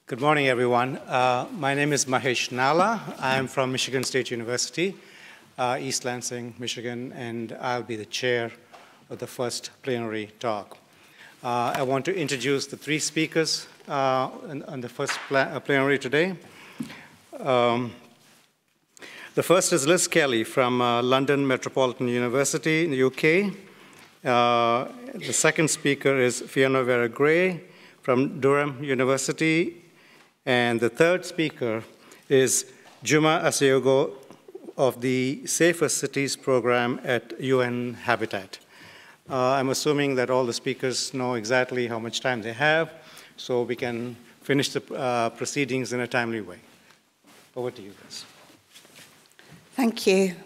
Good morning, everyone. My name is Mahesh Nala. I'm from Michigan State University, East Lansing, Michigan, and I'll be the chair of the first plenary talk. I want to introduce the three speakers on the first plenary today. The first is Liz Kelly from London Metropolitan University in the UK. The second speaker is Fiona Vera-Gray from Durham University. And the third speaker is Juma Aseogo of the Safer Cities program at UN Habitat. I'm assuming that all the speakers know exactly how much time they have, so we can finish the proceedings in a timely way. Over to you, guys. Thank you.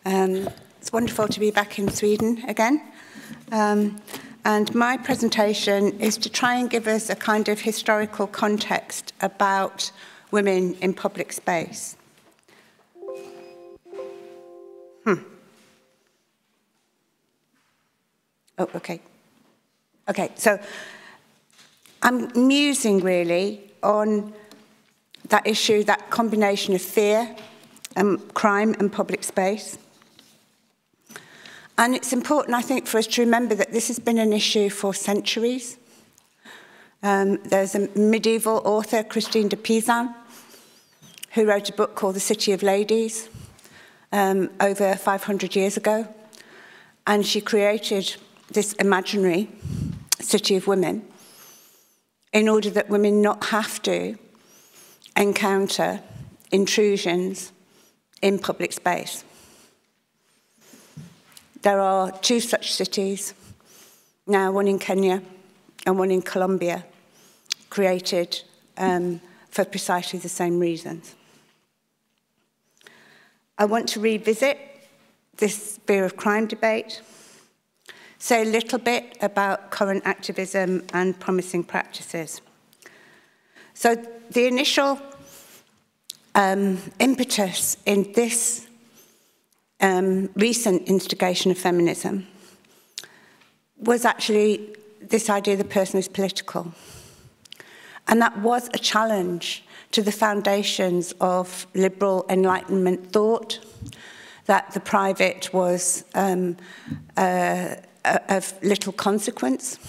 It's wonderful to be back in Sweden again. And my presentation is to try and give us a kind of historical context about women in public space. Oh, okay. Okay, so I'm musing really on that issue, that combination of fear, crime and public space. And it's important, I think, for us to remember that this has been an issue for centuries. There's a medieval author, Christine de Pizan, who wrote a book called The City of Ladies over 500 years ago. And she created this imaginary city of women in order that women not have to encounter intrusions in public space. There are two such cities now, one in Kenya and one in Colombia, created for precisely the same reasons. I want to revisit this fear of crime debate, say a little bit about current activism and promising practices. So the initial impetus in this recent instigation of feminism was actually this idea the person is political. And that was a challenge to the foundations of liberal Enlightenment thought, that the private was of little consequence,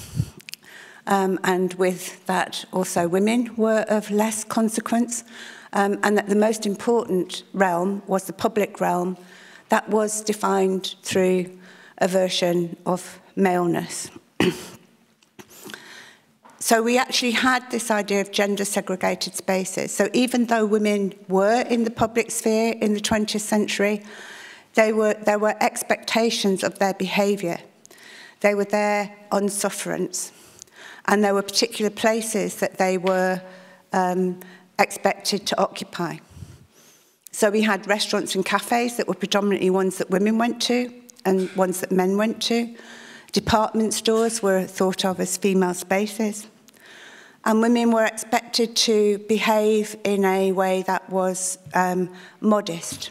and with that also women were of less consequence, and that the most important realm was the public realm, that was defined through a version of maleness. So we actually had this idea of gender-segregated spaces. So even though women were in the public sphere in the 20th century, there were expectations of their behaviour. They were there on sufferance. And there were particular places that they were expected to occupy. So we had restaurants and cafes that were predominantly ones that women went to and ones that men went to. Department stores were thought of as female spaces. And women were expected to behave in a way that was modest,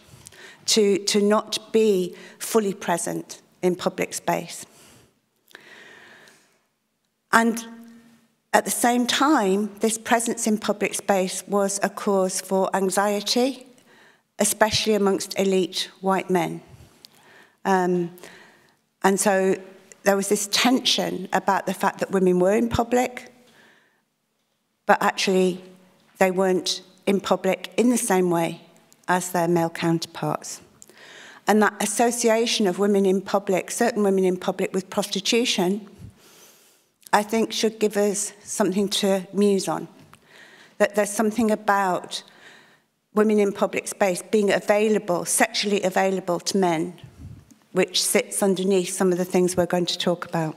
to not be fully present in public space. And at the same time, this presence in public space was a cause for anxiety, especially amongst elite white men. And so there was this tension about the fact that women were in public, but actually they weren't in public in the same way as their male counterparts. And that association of women in public, certain women in public, with prostitution, I think should give us something to muse on. That there's something about women in public space being available, sexually available to men, which sits underneath some of the things we're going to talk about.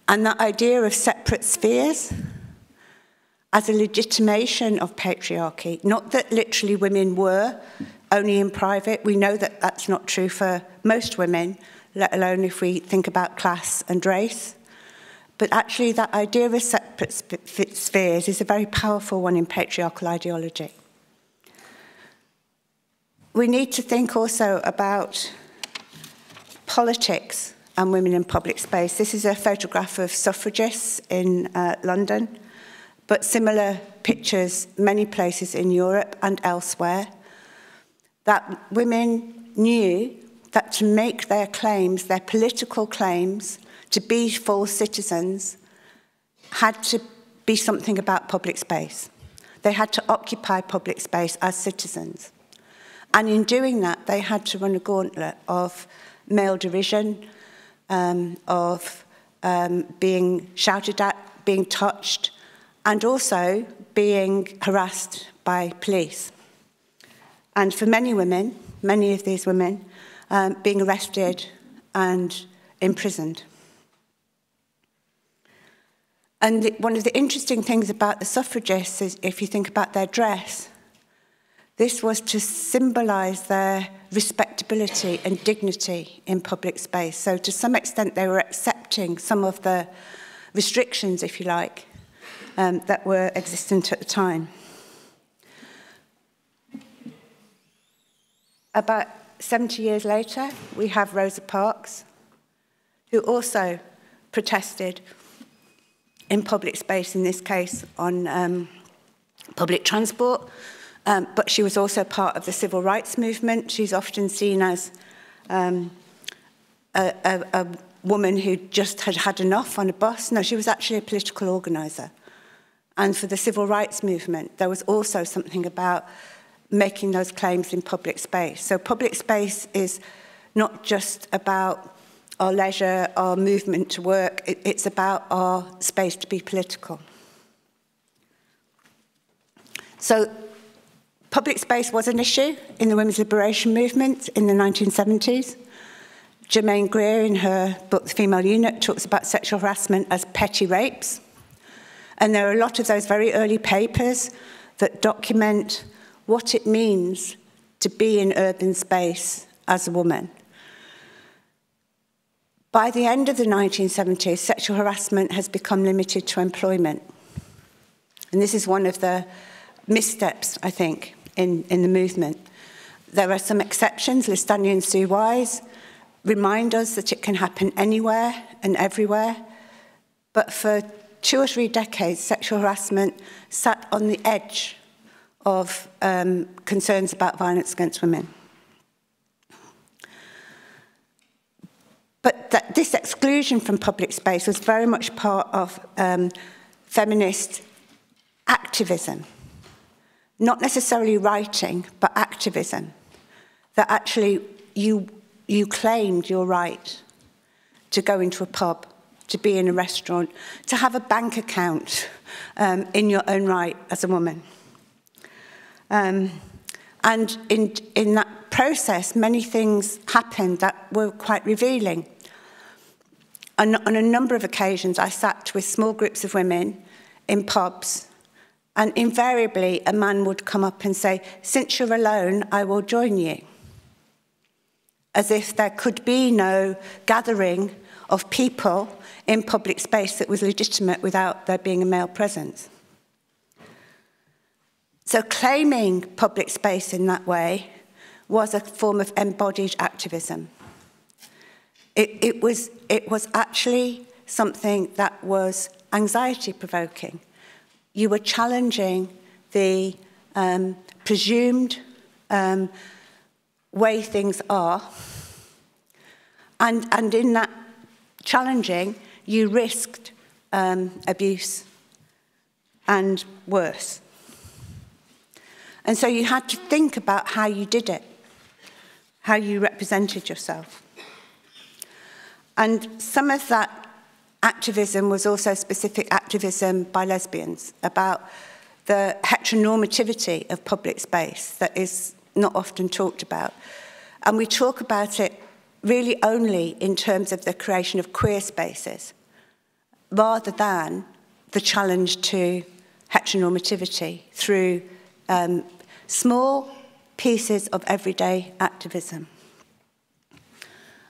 And that idea of separate spheres as a legitimation of patriarchy, not that literally women were only in private. We know that that's not true for most women, let alone if we think about class and race. But actually that idea of separate spheres is a very powerful one in patriarchal ideology. We need to think also about politics and women in public space. This is a photograph of suffragists in London, but similar pictures many places in Europe and elsewhere, that women knew that to make their claims, their political claims, to be full citizens, had to be something about public space. They had to occupy public space as citizens. And in doing that, they had to run a gauntlet of male derision, of being shouted at, being touched, and also being harassed by police. And for many women, many of these women, being arrested and imprisoned. And one of the interesting things about the suffragists is, if you think about their dress, this was to symbolise their respectability and dignity in public space. So to some extent, they were accepting some of the restrictions, if you like, that were existent at the time. About 70 years later, we have Rosa Parks, who also protested in public space, in this case on public transport, but she was also part of the civil rights movement. She's often seen as a woman who just had had enough on a bus. No, she was actually a political organiser. And for the civil rights movement, there was also something about making those claims in public space. So public space is not just about our leisure, our movement to work, it's about our space to be political. So public space was an issue in the women's liberation movement in the 1970s. Germaine Greer, in her book The Female Eunuch, talks about sexual harassment as petty rapes. And there are a lot of those very early papers that document what it means to be in urban space as a woman. By the end of the 1970s, sexual harassment has become limited to employment. And this is one of the missteps, I think, in the movement. There are some exceptions. Lestania and Sue Wise remind us that it can happen anywhere and everywhere. But for 2 or 3 decades, sexual harassment sat on the edge of concerns about violence against women. But this exclusion from public space was very much part of feminist activism. Not necessarily writing, but activism. That actually you claimed your right to go into a pub, to be in a restaurant, to have a bank account in your own right as a woman. And in that process, many things happened that were quite revealing. On a number of occasions, I sat with small groups of women in pubs, and invariably a man would come up and say, "Since you're alone, I will join you." As if there could be no gathering of people in public space that was legitimate without there being a male presence. So claiming public space in that way was a form of embodied activism. It was actually something that was anxiety-provoking. You were challenging the presumed way things are, and in that challenging, you risked abuse and worse. And so you had to think about how you did it, how you represented yourself. And some of that activism was also specific activism by lesbians about the heteronormativity of public space that is not often talked about. And we talk about it really only in terms of the creation of queer spaces, rather than the challenge to heteronormativity through small pieces of everyday activism.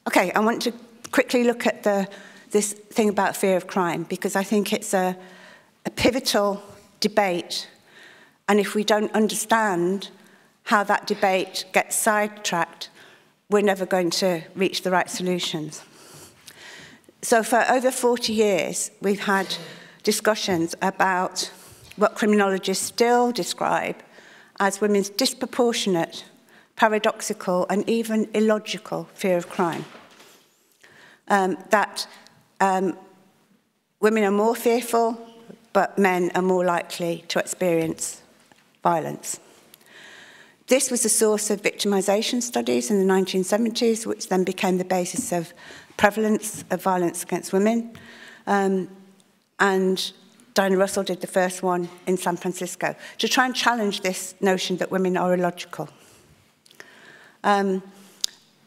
Okay, I want to quickly look at this thing about fear of crime, because I think it's a pivotal debate, and if we don't understand how that debate gets sidetracked, we're never going to reach the right solutions. So for over 40 years, we've had discussions about what criminologists still describe as women's disproportionate, paradoxical, and even illogical fear of crime. That women are more fearful, but men are more likely to experience violence. This was the source of victimisation studies in the 1970s, which then became the basis of prevalence of violence against women. And Diana Russell did the first one in San Francisco to try and challenge this notion that women are illogical. And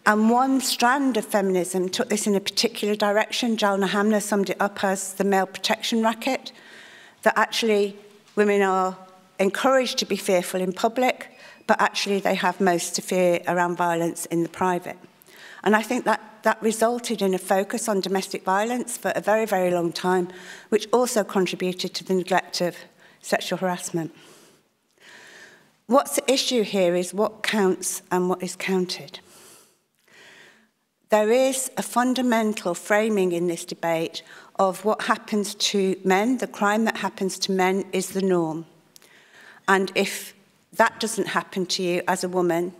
one strand of feminism took this in a particular direction. Jalna Hamner summed it up as the male protection racket, that actually women are encouraged to be fearful in public, but actually they have most to fear around violence in the private. And I think that resulted in a focus on domestic violence for a very, very long time, which also contributed to the neglect of sexual harassment. What's the issue here is what counts and what is counted. There is a fundamental framing in this debate of what happens to men. The crime that happens to men is the norm. And if that doesn't happen to you as a woman,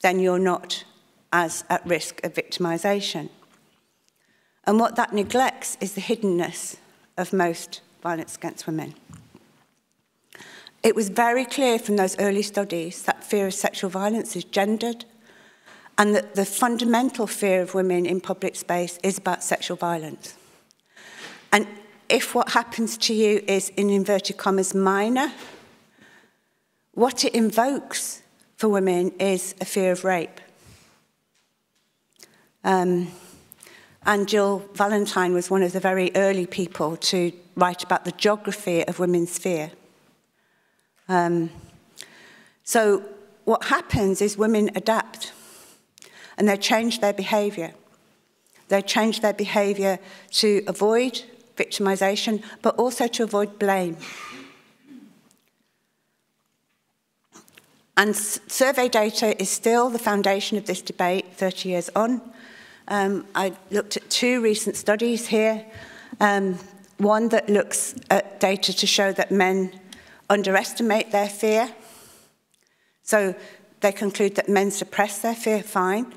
then you're not as at risk of victimisation. And what that neglects is the hiddenness of most violence against women. It was very clear from those early studies that fear of sexual violence is gendered, and that the fundamental fear of women in public space is about sexual violence. And if what happens to you is, in inverted commas, minor, what it invokes for women is a fear of rape. And Jill Valentine was one of the very early people to write about the geography of women's fear. So what happens is women adapt and they change their behaviour. They change their behaviour to avoid victimisation, but also to avoid blame. And survey data is still the foundation of this debate 30 years on. I looked at two recent studies here. One that looks at data to show that men underestimate their fear. So they conclude that men suppress their fear, fine.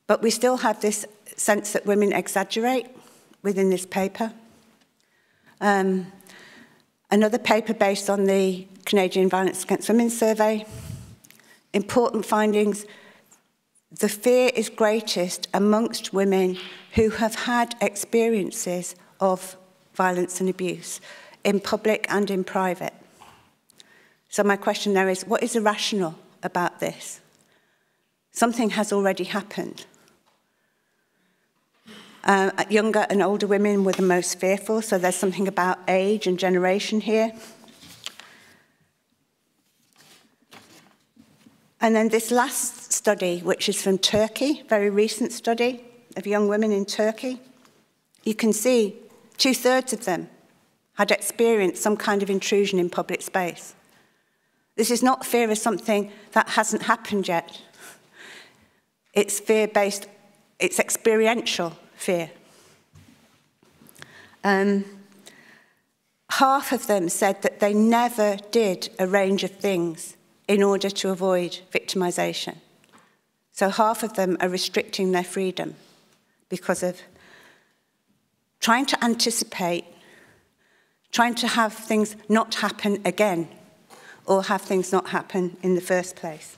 But we still have this sense that women exaggerate within this paper. Another paper based on the Canadian Violence Against Women survey. Important findings. The fear is greatest amongst women who have had experiences of violence and abuse in public and in private. So my question there is, what is irrational about this? Something has already happened. Younger and older women were the most fearful, so there's something about age and generation here. And then this last study, which is from Turkey, very recent study of young women in Turkey, you can see 2/3 of them had experienced some kind of intrusion in public space. This is not fear of something that hasn't happened yet. It's fear-based, it's experiential fear. Half of them said that they never did a range of things in order to avoid victimisation. So half of them are restricting their freedom because of trying to anticipate, trying to have things not happen again, or have things not happen in the first place.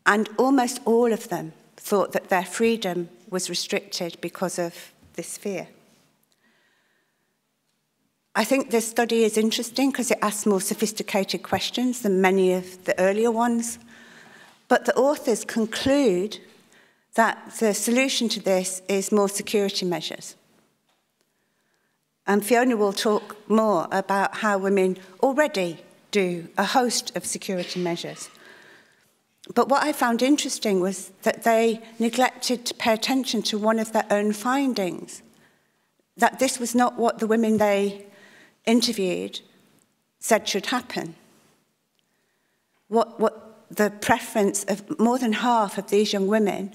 And almost all of them thought that their freedom was restricted because of this fear. I think this study is interesting because it asks more sophisticated questions than many of the earlier ones. But the authors conclude that the solution to this is more security measures. And Fiona will talk more about how women already do a host of security measures. But what I found interesting was that they neglected to pay attention to one of their own findings, that this was not what the women they interviewed said should happen. What the preference of more than half of these young women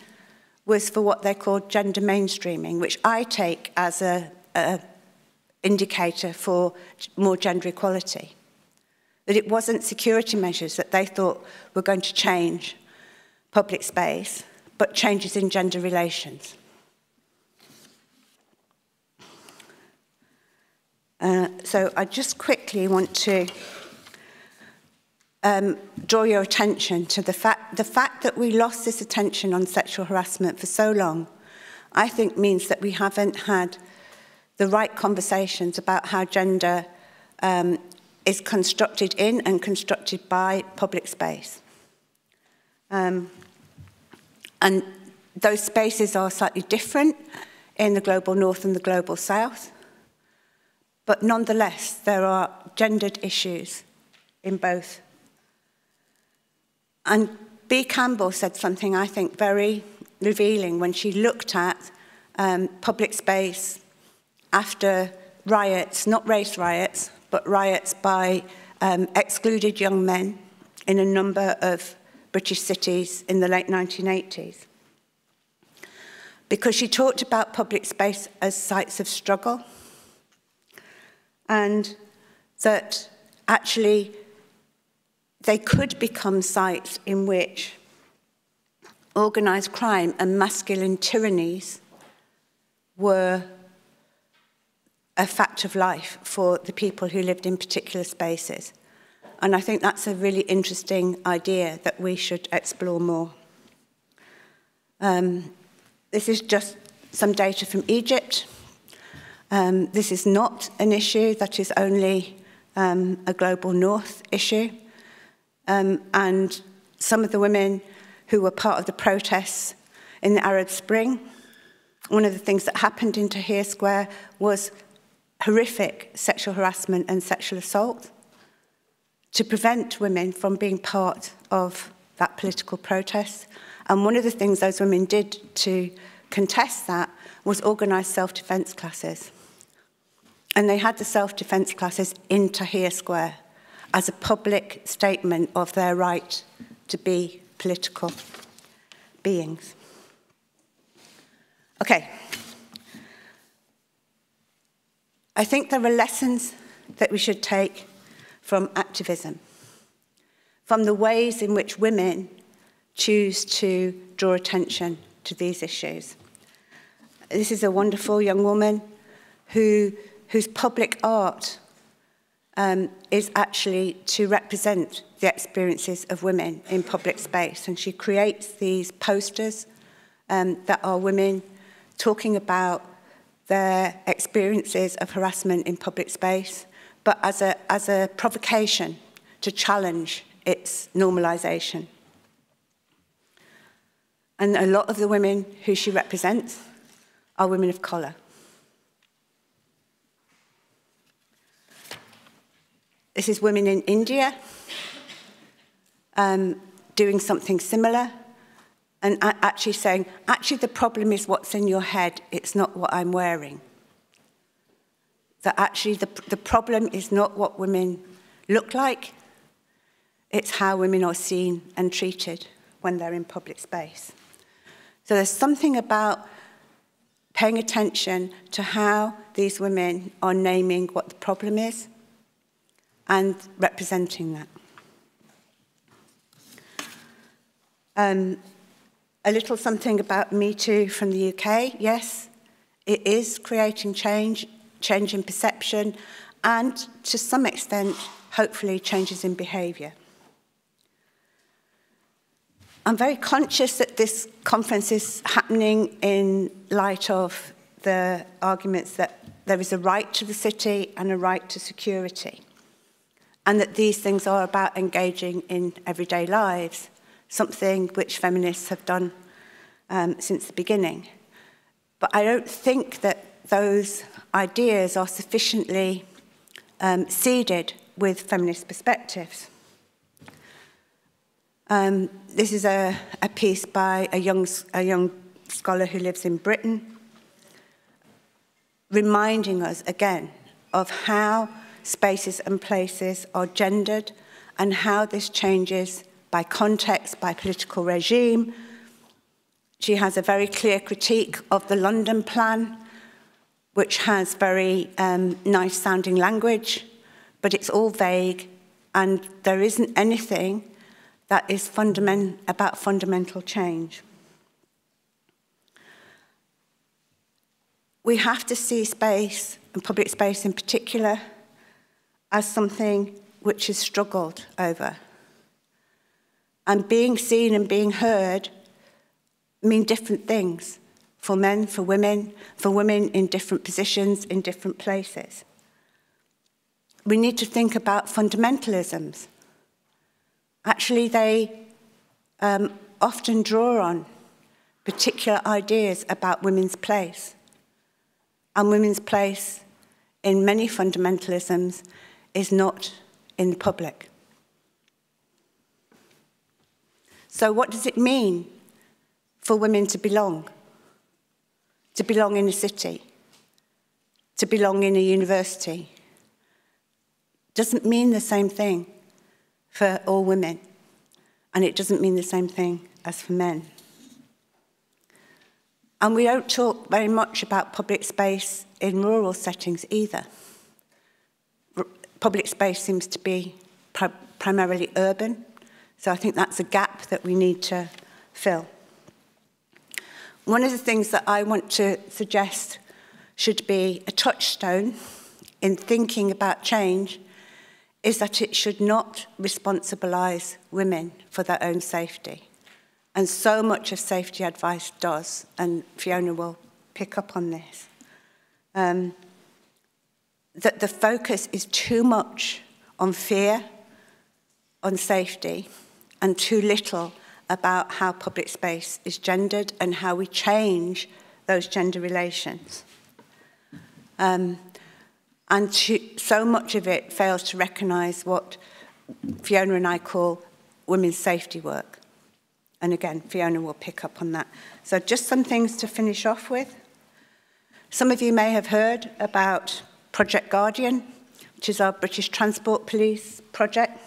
was for what they called gender mainstreaming, which I take as a indicator for more gender equality. That it wasn't security measures that they thought were going to change public space, but changes in gender relations. So I just quickly want to draw your attention to the fact that we lost this attention on sexual harassment for so long, I think means that we haven't had the right conversations about how gender is constructed in and constructed by public space. And those spaces are slightly different in the global north and the global south. But nonetheless, there are gendered issues in both. And Bea Campbell said something, I think, very revealing when she looked at public space after riots, not race riots, but riots by excluded young men in a number of British cities in the late 1980s. Because she talked about public space as sites of struggle, and that actually they could become sites in which organised crime and masculine tyrannies were a fact of life for the people who lived in particular spaces. And I think that's a really interesting idea that we should explore more. This is just some data from Egypt. This is not an issue that is only a global north issue. And some of the women who were part of the protests in the Arab Spring, one of the things that happened in Tahrir Square was horrific sexual harassment and sexual assault to prevent women from being part of that political protest. And one of the things those women did to contest that was organise self-defence classes. And they had the self-defence classes in Tahrir Square as a public statement of their right to be political beings. Okay. I think there are lessons that we should take from activism, from the ways in which women choose to draw attention to these issues. This is a wonderful young woman whose public art is actually to represent the experiences of women in public space. And she creates these posters that are women talking about their experiences of harassment in public space, but as a provocation to challenge its normalisation. And a lot of the women who she represents are women of colour. This is women in India doing something similar and actually saying, actually the problem is what's in your head, it's not what I'm wearing. That actually the problem is not what women look like, it's how women are seen and treated when they're in public space. So there's something about paying attention to how these women are naming what the problem is and representing that. A little something about Me Too from the UK. Yes, it is creating change in perception, and to some extent, hopefully, changes in behaviour. I'm very conscious that this conference is happening in light of the arguments that there is a right to the city and a right to security, and that these things are about engaging in everyday lives, something which feminists have done since the beginning. But I don't think that those ideas are sufficiently seeded with feminist perspectives. This is a piece by a young scholar who lives in Britain, reminding us again of how spaces and places are gendered and how this changes by context, by political regime. She has a very clear critique of the London plan, which has very nice sounding language, but it's all vague, and there isn't anything that is about fundamental change. We have to see space, and public space in particular, as something which is struggled over. And being seen and being heard mean different things for men, for women in different positions, in different places. We need to think about fundamentalisms. Actually, they often draw on particular ideas about women's place. And women's place in many fundamentalisms is not in the public. So what does it mean for women to belong? To belong in a city, to belong in a university? Doesn't mean the same thing for all women, and it doesn't mean the same thing as for men. And we don't talk very much about public space in rural settings either. Public space seems to be primarily urban, so I think that's a gap that we need to fill. One of the things that I want to suggest should be a touchstone in thinking about change is that it should not responsibilise women for their own safety. And so much of safety advice does, and Fiona will pick up on this. That the focus is too much on fear, on safety, and too little about how public space is gendered and how we change those gender relations. And so much of it fails to recognise what Fiona and I call women's safety work. And again, Fiona will pick up on that. So just some things to finish off with. Some of you may have heard about Project Guardian, which is our British Transport Police project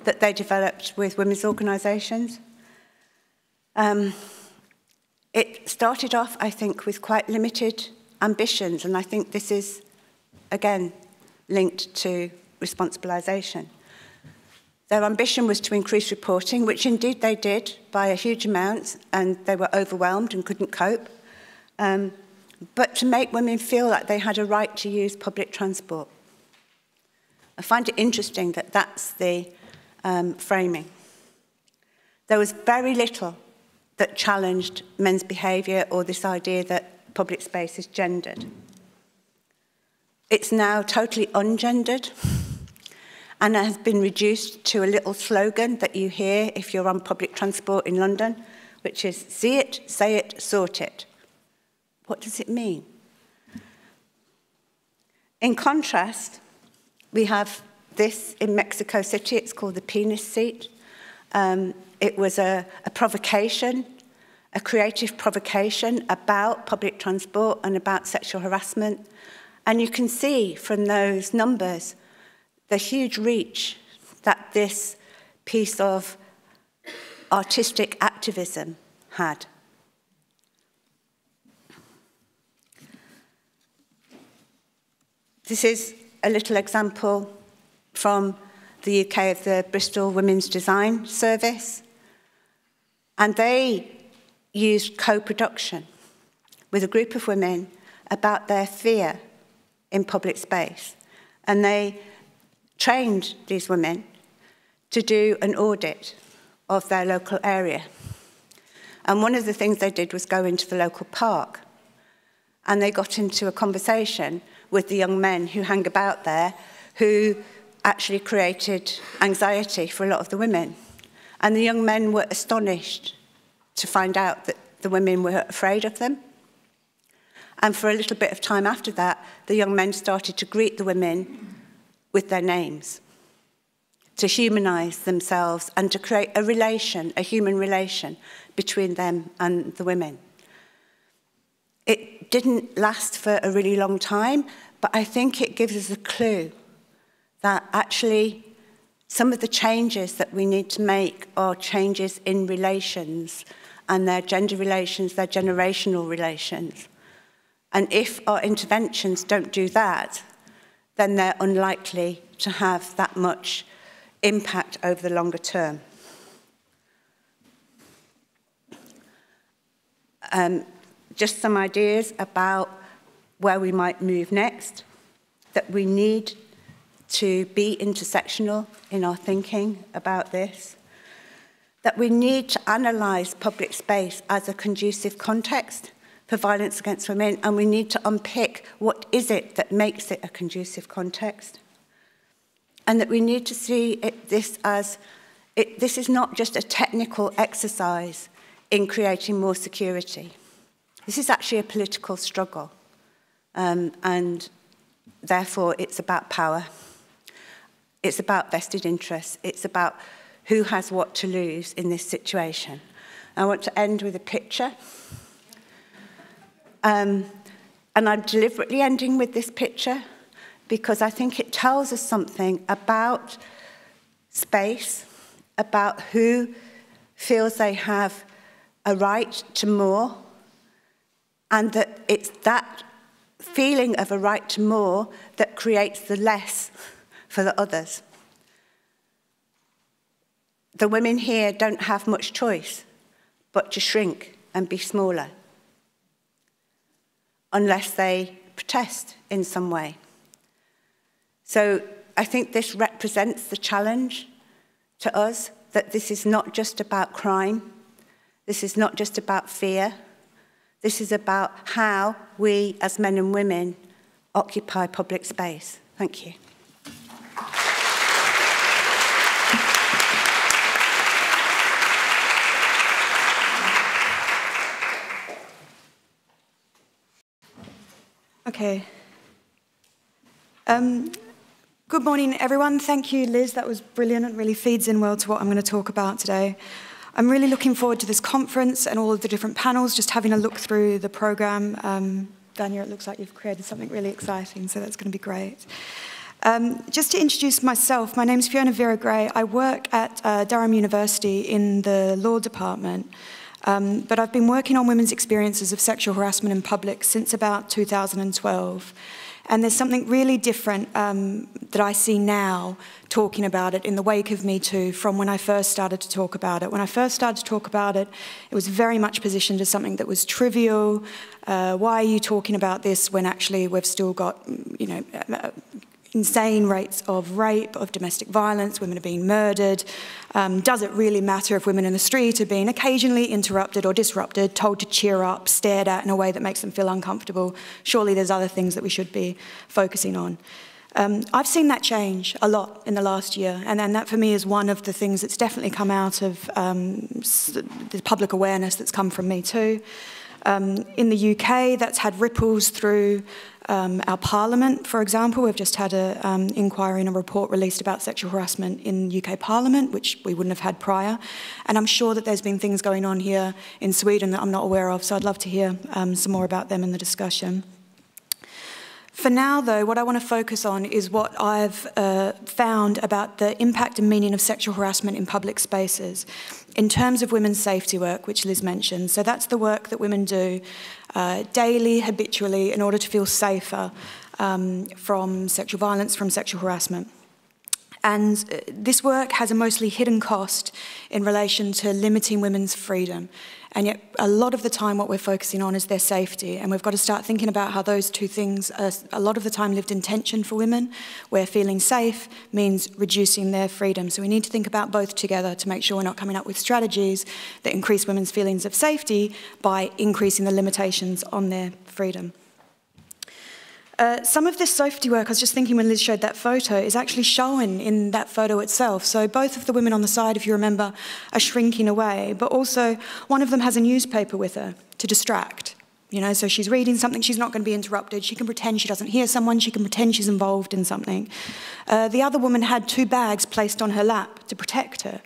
that they developed with women's organisations. It started off, I think, with quite limited ambitions, and I think this is, again, linked to responsibilisation. Their ambition was to increase reporting, which indeed they did by a huge amount, and they were overwhelmed and couldn't cope, but to make women feel like they had a right to use public transport. I find it interesting that that's the framing. There was very little that challenged men's behaviour or this idea that public space is gendered. It's now totally ungendered and has been reduced to a little slogan that you hear if you're on public transport in London, which is, see it, say it, sort it. What does it mean? In contrast, we have this in Mexico City. It's called the penis seat. It was a provocation, a creative provocation about public transport and about sexual harassment. And you can see from those numbers the huge reach that this piece of artistic activism had. This is a little example from the UK of the Bristol Women's Design Service. And they used co-production with a group of women about their fear in public space. And they trained these women to do an audit of their local area. And one of the things they did was go into the local park. And they got into a conversation with the young men who hang about there, who actually created anxiety for a lot of the women. And the young men were astonished to find out that the women were afraid of them. And for a little bit of time after that, the young men started to greet the women with their names, to humanise themselves and to create a relation, a human relation between them and the women. It didn't last for a really long time, but I think it gives us a clue that actually some of the changes that we need to make are changes in relations, and their gender relations, their generational relations. And if our interventions don't do that, then they're unlikely to have that much impact over the longer term. Just some ideas about where we might move next, that we need to be intersectional in our thinking about this, that we need to analyse public space as a conducive context for violence against women, and we need to unpick what is it that makes it a conducive context, and that we need to see this as, this is not just a technical exercise in creating more security. This is actually a political struggle, and therefore it's about power. It's about vested interests. It's about who has what to lose in this situation. I want to end with a picture. And I'm deliberately ending with this picture because I think it tells us something about space, about who feels they have a right to more, and that it's that feeling of a right to more that creates the less for the others. The women here don't have much choice but to shrink and be smaller, unless they protest in some way. So I think this represents the challenge to us, that this is not just about crime, this is not just about fear, this is about how we as men and women occupy public space. Thank you. Okay. Good morning, everyone. Thank you, Liz. That was brilliant. It really feeds in well to what I'm going to talk about today. I'm really looking forward to this conference and all of the different panels, just having a look through the programme. Dania, it looks like you've created something really exciting, so that's going to be great. Just to introduce myself, my name's Fiona Vera-Gray. I work at Durham University in the law department. But I've been working on women's experiences of sexual harassment in public since about 2012. And there's something really different that I see now talking about it in the wake of Me Too from when I first started to talk about it. When I first started to talk about it, it was very much positioned as something that was trivial. Why are you talking about this when actually we've still got, you know, insane rates of rape, of domestic violence, women are being murdered. Does it really matter if women in the street are being occasionally interrupted or disrupted, told to cheer up, stared at in a way that makes them feel uncomfortable? Surely there's other things that we should be focusing on. I've seen that change a lot in the last year, and that for me is one of the things that's definitely come out of the public awareness that's come from Me Too. In the UK, that's had ripples through our Parliament, for example. We've just had an inquiry and a report released about sexual harassment in UK Parliament, which we wouldn't have had prior. And I'm sure that there's been things going on here in Sweden that I'm not aware of, so I'd love to hear some more about them in the discussion. For now, though, what I want to focus on is what I've found about the impact and meaning of sexual harassment in public spaces in terms of women's safety work, which Liz mentioned. So that's the work that women do daily, habitually, in order to feel safer from sexual violence, from sexual harassment. And this work has a mostly hidden cost in relation to limiting women's freedom. And yet a lot of the time what we're focusing on is their safety. And we've got to start thinking about how those two things are a lot of the time lived in tension for women, where feeling safe means reducing their freedom. So we need to think about both together to make sure we're not coming up with strategies that increase women's feelings of safety by increasing the limitations on their freedom. Some of this safety work, I was just thinking when Liz showed that photo, is actually shown in that photo itself. So both of the women on the side, if you remember, are shrinking away, but also one of them has a newspaper with her to distract. You know, so she's reading something, she's not going to be interrupted, she can pretend she doesn't hear someone, she can pretend she's involved in something. The other woman had 2 bags placed on her lap to protect her.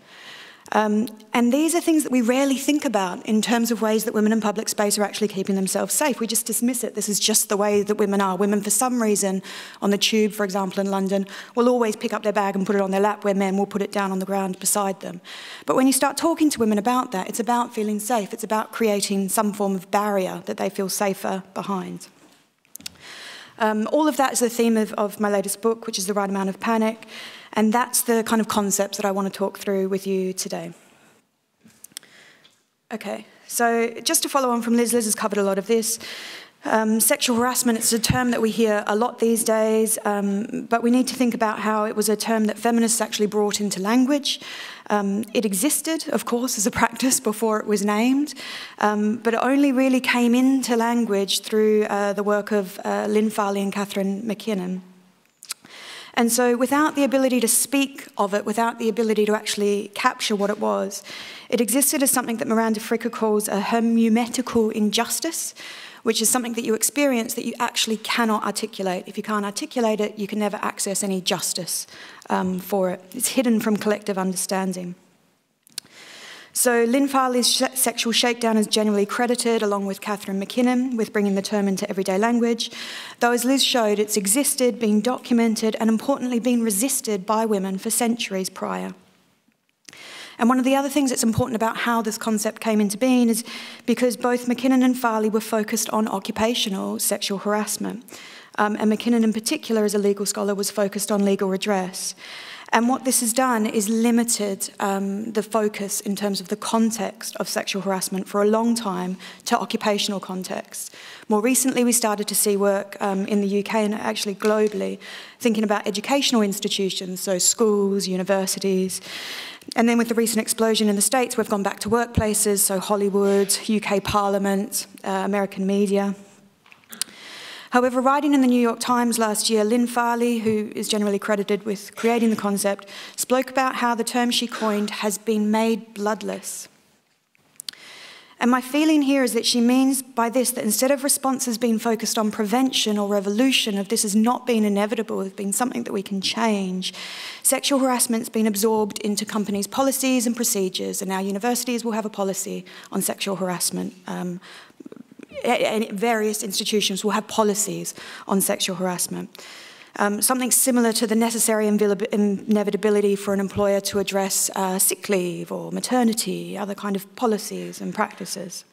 And these are things that we rarely think about in terms of ways that women in public space are actually keeping themselves safe. We just dismiss it. This is just the way that women are. Women, for some reason, on the tube, for example, in London, will always pick up their bag and put it on their lap, where men will put it down on the ground beside them. But when you start talking to women about that, it's about feeling safe. It's about creating some form of barrier that they feel safer behind. All of that is the theme of my latest book, which is The Right Amount of Panic, and that's the kind of concepts that I want to talk through with you today. Okay, so just to follow on from Liz has covered a lot of this. Sexual harassment, it's a term that we hear a lot these days, but we need to think about how it was a term that feminists actually brought into language. It existed, of course, as a practice before it was named, but it only really came into language through the work of Lynn Farley and Catherine McKinnon. And so without the ability to speak of it, without the ability to actually capture what it was, it existed as something that Miranda Fricker calls a hermeneutical injustice, which is something that you experience that you actually cannot articulate. If you can't articulate it, you can never access any justice for it. It's hidden from collective understanding. So Lynn Farley's sexual shakedown is generally credited, along with Catherine McKinnon, with bringing the term into everyday language, though as Liz showed, it's existed, been documented, and importantly, been resisted by women for centuries prior. And one of the other things that's important about how this concept came into being is because both McKinnon and Farley were focused on occupational sexual harassment. And McKinnon in particular, as a legal scholar, was focused on legal redress. And what this has done is limited the focus in terms of the context of sexual harassment for a long time to occupational contexts. More recently, we started to see work in the UK and actually globally, thinking about educational institutions, so schools, universities. And then with the recent explosion in the States, we've gone back to workplaces, so Hollywood, UK Parliament, American media. However, writing in the New York Times last year, Lynn Farley, who is generally credited with creating the concept, spoke about how the term she coined has been made bloodless. And my feeling here is that she means by this that instead of responses being focused on prevention or revolution, of this has not been inevitable, it's been something that we can change, sexual harassment's been absorbed into companies' policies and procedures, and now universities will have a policy on sexual harassment. And various institutions will have policies on sexual harassment. Something similar to the necessary inevitability for an employer to address sick leave or maternity, other kind of policies and practices.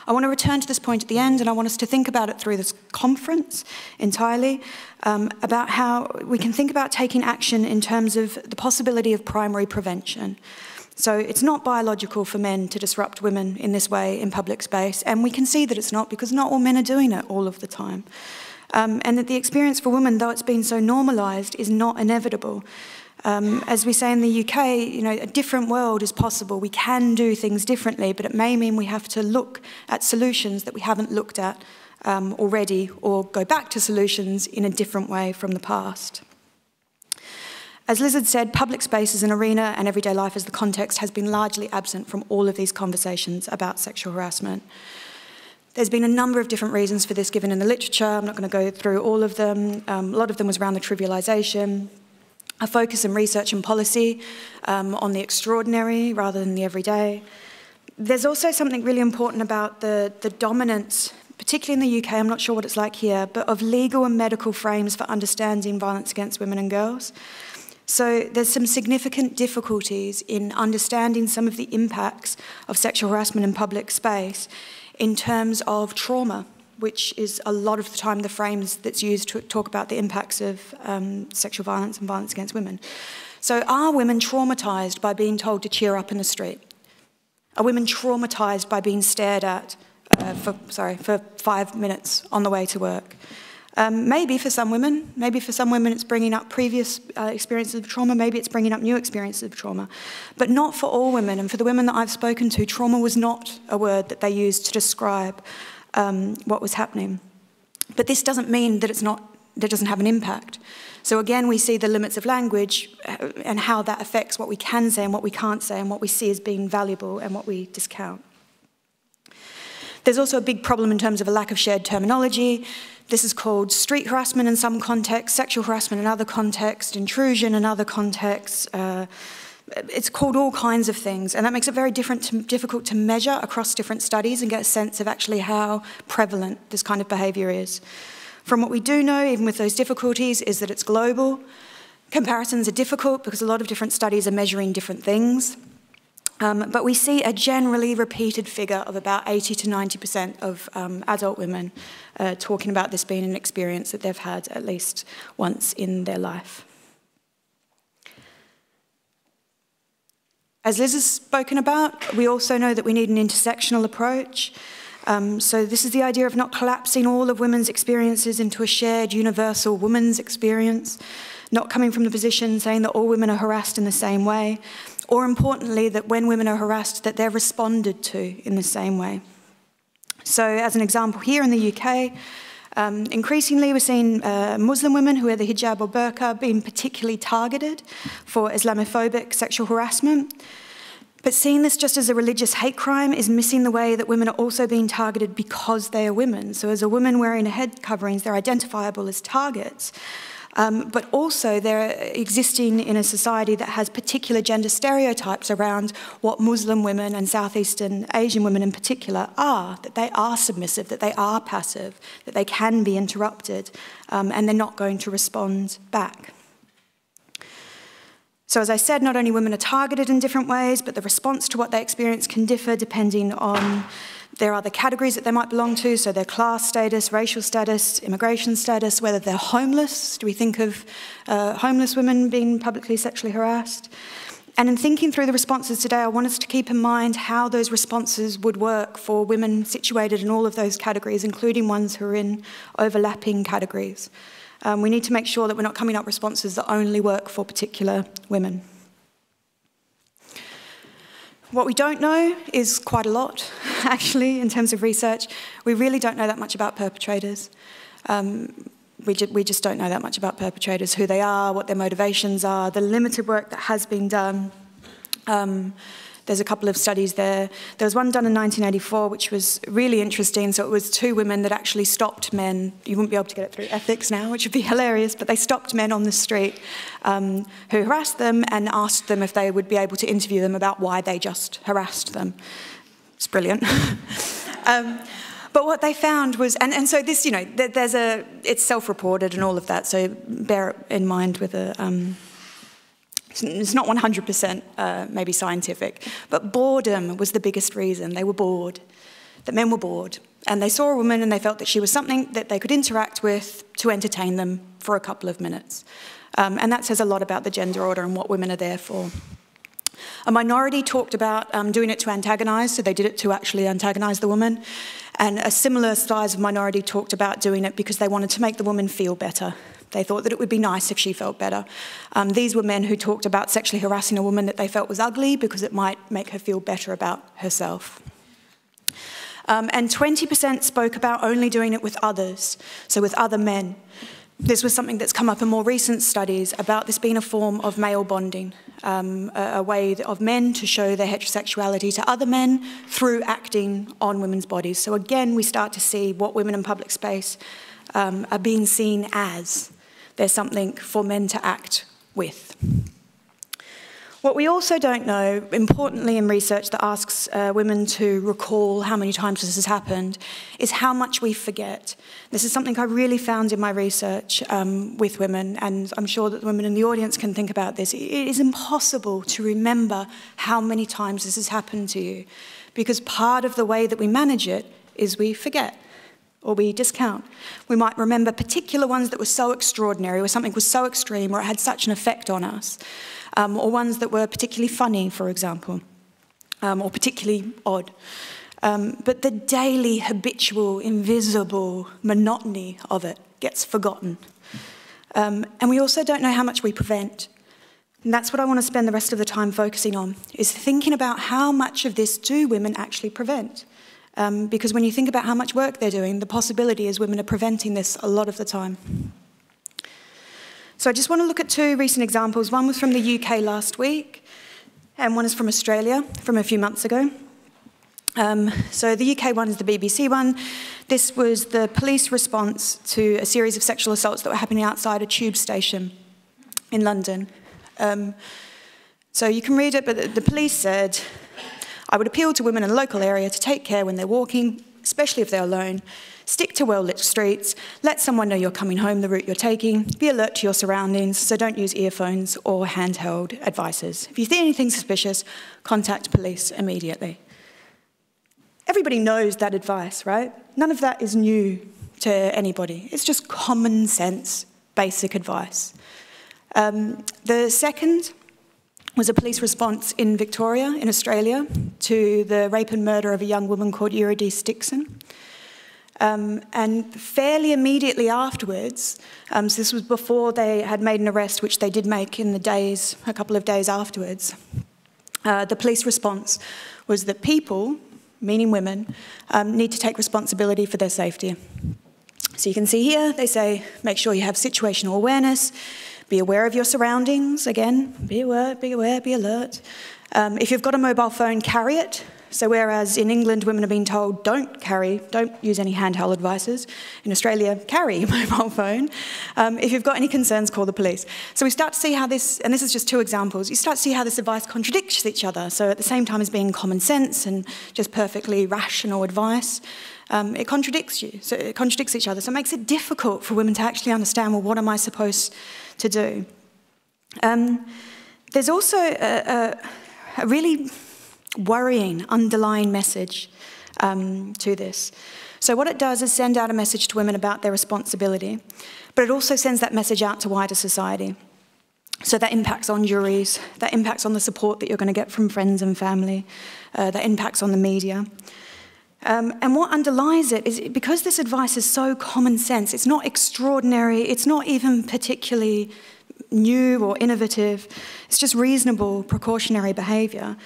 I want to return to this point at the end, and I want us to think about it through this conference entirely, about how we can think about taking action in terms of the possibility of primary prevention. So it's not biological for men to disrupt women in this way in public space, and we can see that it's not because not all men are doing it all of the time. And that the experience for women, though it's been so normalised, is not inevitable. As we say in the UK, a different world is possible. We can do things differently, but it may mean we have to look at solutions that we haven't looked at already, or go back to solutions in a different way from the past. As Liz had said, public space as an arena and everyday life as the context has been largely absent from all of these conversations about sexual harassment. There's been a number of different reasons for this given in the literature. I'm not going to go through all of them. A lot of them was around the trivialisation, a focus in research and policy on the extraordinary rather than the everyday. There's also something really important about the dominance, particularly in the UK, I'm not sure what it's like here, but of legal and medical frames for understanding violence against women and girls. So there's some significant difficulties in understanding some of the impacts of sexual harassment in public space in terms of trauma, which is a lot of the time the frames that's used to talk about the impacts of sexual violence and violence against women. So are women traumatised by being told to cheer up in the street? Are women traumatised by being stared at for 5 minutes on the way to work? Maybe for some women. Maybe for some women it's bringing up previous experiences of trauma. Maybe it's bringing up new experiences of trauma. But not for all women. And for the women that I've spoken to, trauma was not a word that they used to describe what was happening. But this doesn't mean that it doesn't have an impact. So again, we see the limits of language and how that affects what we can say and what we can't say and what we see as being valuable and what we discount. There's also a big problem in terms of a lack of shared terminology. This is called street harassment in some contexts, sexual harassment in other contexts, intrusion in other contexts. It's called all kinds of things, and that makes it very difficult to measure across different studies and get a sense of actually how prevalent this kind of behaviour is. From what we do know, even with those difficulties, is that it's global. Comparisons are difficult because a lot of different studies are measuring different things. But we see a generally repeated figure of about 80 to 90% of adult women talking about this being an experience that they've had at least once in their life. As Liz has spoken about, we also know that we need an intersectional approach. So this is the idea of not collapsing all of women's experiences into a shared universal woman's experience, not coming from the position saying that all women are harassed in the same way, or importantly, that when women are harassed, that they're responded to in the same way. So as an example, here in the UK, increasingly we're seeing Muslim women who wear the hijab or burqa being particularly targeted for Islamophobic sexual harassment. But seeing this just as a religious hate crime is missing the way that women are also being targeted because they are women. So as a woman wearing a head coverings, they're identifiable as targets. But also they're existing in a society that has particular gender stereotypes around what Muslim women and Southeastern Asian women in particular are, that they are submissive, that they are passive, that they can be interrupted, and they're not going to respond back. So as I said, not only women are targeted in different ways, but the response to what they experience can differ depending on their other categories that they might belong to, so their class status, racial status, immigration status, whether they're homeless. Do we think of homeless women being publicly sexually harassed? And in thinking through the responses today, I want us to keep in mind how those responses would work for women situated in all of those categories, including ones who are in overlapping categories. We need to make sure that we're not coming up with responses that only work for particular women. What we don't know is quite a lot, actually, in terms of research. We really don't know that much about perpetrators. We just don't know that much about perpetrators, who they are, what their motivations are, the limited work that has been done. There's a couple of studies there. There was one done in 1984, which was really interesting. So it was two women that actually stopped men. You wouldn't be able to get it through ethics now, which would be hilarious, but they stopped men on the street who harassed them and asked them if they would be able to interview them about why they just harassed them. It's brilliant. But what they found was, and so this, you know, it's self-reported and all of that, so bear it in mind with a, it's not 100% maybe scientific, but boredom was the biggest reason. They were bored, that men were bored. And they saw a woman and they felt that she was something that they could interact with to entertain them for a couple of minutes. And that says a lot about the gender order and what women are there for. A minority talked about doing it to antagonise, so they did it to actually antagonise the woman. And a similar size of minority talked about doing it because they wanted to make the woman feel better. They thought that it would be nice if she felt better. These were men who talked about sexually harassing a woman that they felt was ugly because it might make her feel better about herself. And 20% spoke about only doing it with others, so with other men. This was something that's come up in more recent studies about this being a form of male bonding, a way of men to show their heterosexuality to other men through acting on women's bodies. So again, we start to see what women in public space are being seen as. There's something for men to act with. What we also don't know, importantly in research that asks women to recall how many times this has happened, is how much we forget. This is something I really found in my research with women, and I'm sure that the women in the audience can think about this. It is impossible to remember how many times this has happened to you, because part of the way that we manage it is we forget, or we discount. We might remember particular ones that were so extraordinary, or something was so extreme, or it had such an effect on us. Or ones that were particularly funny, for example, or particularly odd. But the daily, habitual, invisible monotony of it gets forgotten. And we also don't know how much we prevent. And that's what I want to spend the rest of the time focusing on, is thinking about how much of this do women actually prevent. Because when you think about how much work they're doing, the possibility is women are preventing this a lot of the time. So I just want to look at two recent examples. One was from the UK last week, and one is from Australia from a few months ago. So the UK one is the BBC one. This was the police response to a series of sexual assaults that were happening outside a tube station in London. So you can read it, but the police said, "I would appeal to women in the local area to take care when they're walking especially if they're alone. Stick to well-lit streets, let someone know you're coming home the route you're taking, be alert to your surroundings, so don't use earphones or handheld advices. If you see anything suspicious, contact police immediately. Everybody knows that advice, right? None of that is new to anybody. It's just common sense, basic advice. The second was a police response in Victoria, in Australia, to the rape and murder of a young woman called Eurydice Dixon. And fairly immediately afterwards, so this was before they had made an arrest, which they did make in the days, a couple of days afterwards, the police response was that people, meaning women, need to take responsibility for their safety. So you can see here, they say, make sure you have situational awareness, be aware of your surroundings, again, be aware, be alert. If you've got a mobile phone, carry it. So whereas in England, women are being told, don't use any handheld devices. In Australia, carry your mobile phone. If you've got any concerns, call the police. So we start to see how this, and this is just two examples, you start to see how this advice contradicts each other. So at the same time as being common sense and just perfectly rational advice, it contradicts you. So it contradicts each other. So it makes it difficult for women to actually understand, well, what am I supposed to do? There's also a really worrying underlying message to this. So what it does is send out a message to women about their responsibility, but it also sends that message out to wider society. So that impacts on juries, that impacts on the support that you're going to get from friends and family, that impacts on the media. And what underlies it is because this advice is so common sense, it's not extraordinary, it's not even particularly new or innovative, it's just reasonable precautionary behaviour.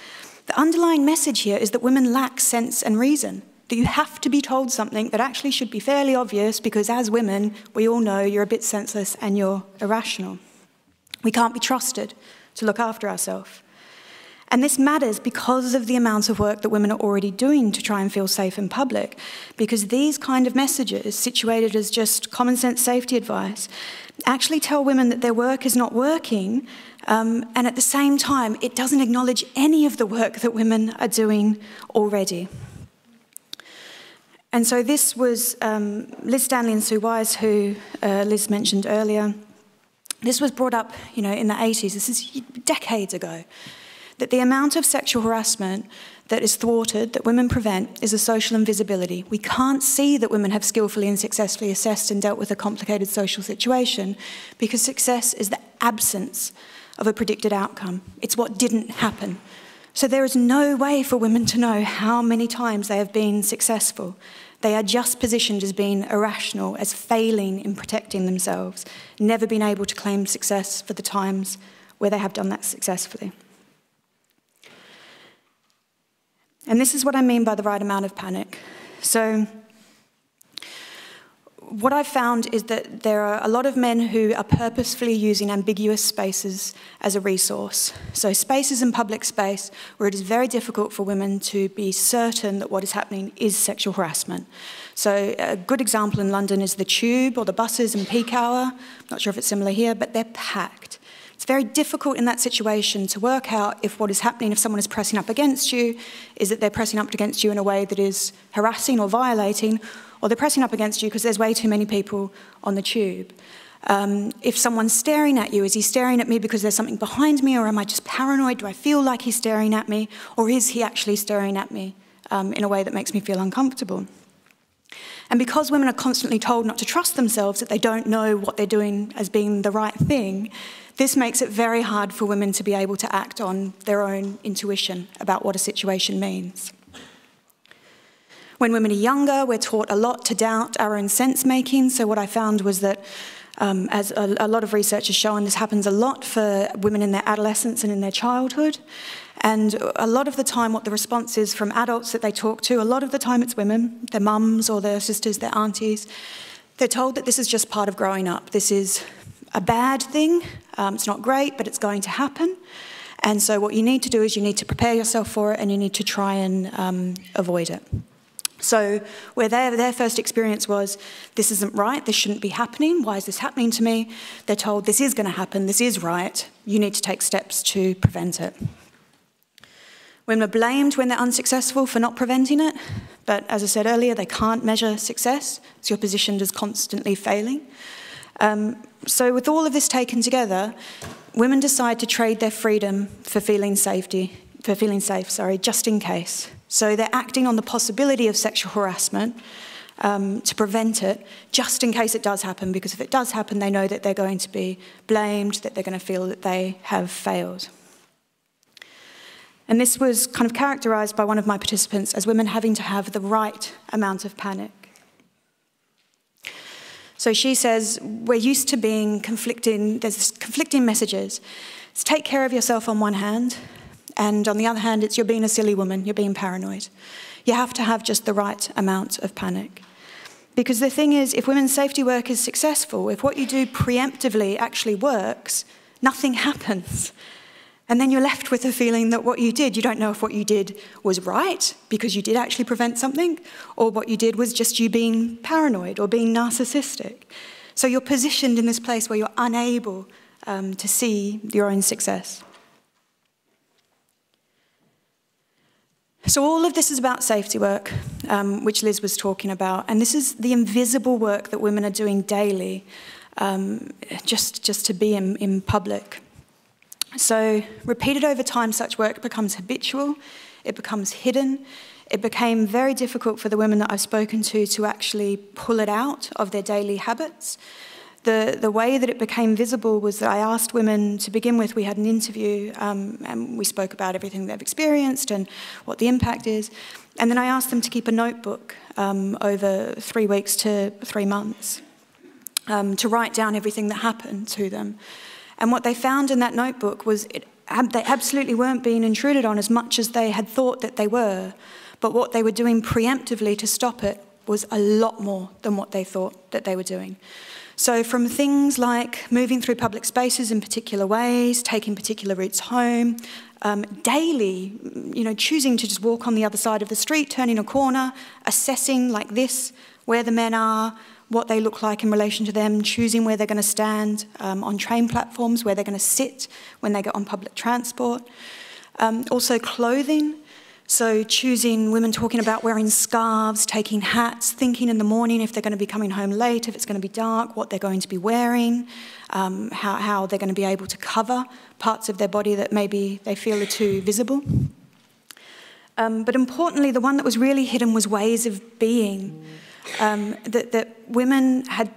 The underlying message here is that women lack sense and reason, that you have to be told something that actually should be fairly obvious because as women, we all know you're a bit senseless and you're irrational. We can't be trusted to look after ourselves. And this matters because of the amount of work that women are already doing to try and feel safe in public, because these kind of messages, situated as just common sense safety advice, actually tell women that their work is not working, and at the same time, it doesn't acknowledge any of the work that women are doing already. And so this was Liz Stanley and Sue Wise, who Liz mentioned earlier. This was brought up, in the 80s. This is decades ago. That the amount of sexual harassment that is thwarted, that women prevent, is a social invisibility. We can't see that women have skillfully and successfully assessed and dealt with a complicated social situation because success is the absence of a predicted outcome. It's what didn't happen. So there is no way for women to know how many times they have been successful. They are just positioned as being irrational, as failing in protecting themselves, never been able to claim success for the times where they have done that successfully. And this is what I mean by the right amount of panic. So what I've found is that there are a lot of men who are purposefully using ambiguous spaces as a resource. So spaces in public space where it is very difficult for women to be certain that what is happening is sexual harassment. So a good example in London is the Tube or the buses in peak hour. I'm not sure if it's similar here, but they're packed. It's very difficult in that situation to work out if what is happening, if someone is pressing up against you, is that they're pressing up against you in a way that is harassing or violating, or they're pressing up against you because there's way too many people on the tube. If someone's staring at you, is he staring at me because there's something behind me, or am I just paranoid? Do I feel like he's staring at me, or is he actually staring at me in a way that makes me feel uncomfortable? And because women are constantly told not to trust themselves, that they don't know what they're doing as being the right thing, this makes it very hard for women to be able to act on their own intuition about what a situation means. When women are younger, we're taught a lot to doubt our own sense-making. So what I found was that, as a lot of research has shown, this happens a lot for women in their adolescence and in their childhood. And a lot of the time, what the response is from adults that they talk to, a lot of the time it's women, their mums or their sisters, their aunties. They're told that this is just part of growing up. This is a bad thing. It's not great, but it's going to happen. And so what you need to do is you need to prepare yourself for it and you need to try and avoid it. So where their first experience was, this isn't right, this shouldn't be happening, why is this happening to me? They're told, this is going to happen, this is right, you need to take steps to prevent it. Women are blamed when they're unsuccessful for not preventing it, but as I said earlier, they can't measure success, so you're positioned as constantly failing. So with all of this taken together, women decide to trade their freedom for feeling safe, just in case. So they're acting on the possibility of sexual harassment to prevent it, just in case it does happen, because if it does happen, they know that they're going to be blamed, that they're going to feel that they have failed. And this was kind of characterised by one of my participants as women having to have the right amount of panic. So she says, we're used to being there's conflicting messages. It's take care of yourself on one hand, and on the other hand, it's you're being a silly woman, you're being paranoid. You have to have just the right amount of panic. Because the thing is, if women's safety work is successful, if what you do preemptively actually works, nothing happens. And then you're left with the feeling that what you did, you don't know if what you did was right, because you did actually prevent something, or what you did was just you being paranoid or being narcissistic. So you're positioned in this place where you're unable to see your own success. So all of this is about safety work, which Liz was talking about, and this is the invisible work that women are doing daily, just to be in public. So repeated over time, such work becomes habitual, it becomes hidden. It became very difficult for the women that I've spoken to actually pull it out of their daily habits. The way that it became visible was that I asked women to begin with, we had an interview and we spoke about everything they've experienced and what the impact is. And then I asked them to keep a notebook over 3 weeks to 3 months to write down everything that happened to them. And what they found in that notebook was they absolutely weren't being intruded on as much as they had thought that they were. But what they were doing preemptively to stop it was a lot more than what they thought that they were doing. So from things like moving through public spaces in particular ways, taking particular routes home, daily, choosing to just walk on the other side of the street, turning a corner, assessing like this, where the men are, what they look like in relation to them, choosing where they're going to stand on train platforms, where they're going to sit when they get on public transport. Also clothing, so choosing women talking about wearing scarves, taking hats, thinking in the morning if they're going to be coming home late, if it's going to be dark, what they're going to be wearing, how they're going to be able to cover parts of their body that maybe they feel are too visible. But importantly, the one that was really hidden was ways of being. That women had,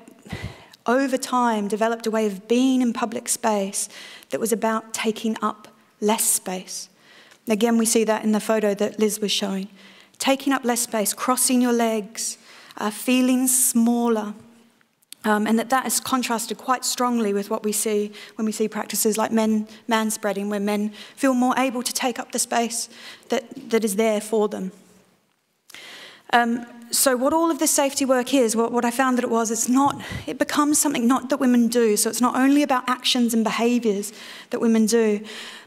over time, developed a way of being in public space that was about taking up less space. Again, we see that in the photo that Liz was showing. Taking up less space, crossing your legs, feeling smaller. And that is contrasted quite strongly with what we see when we see practices like manspreading, where men feel more able to take up the space that is there for them. So what all of this safety work is, what I found that it becomes something not that women do. So it's not only about actions and behaviours that women do,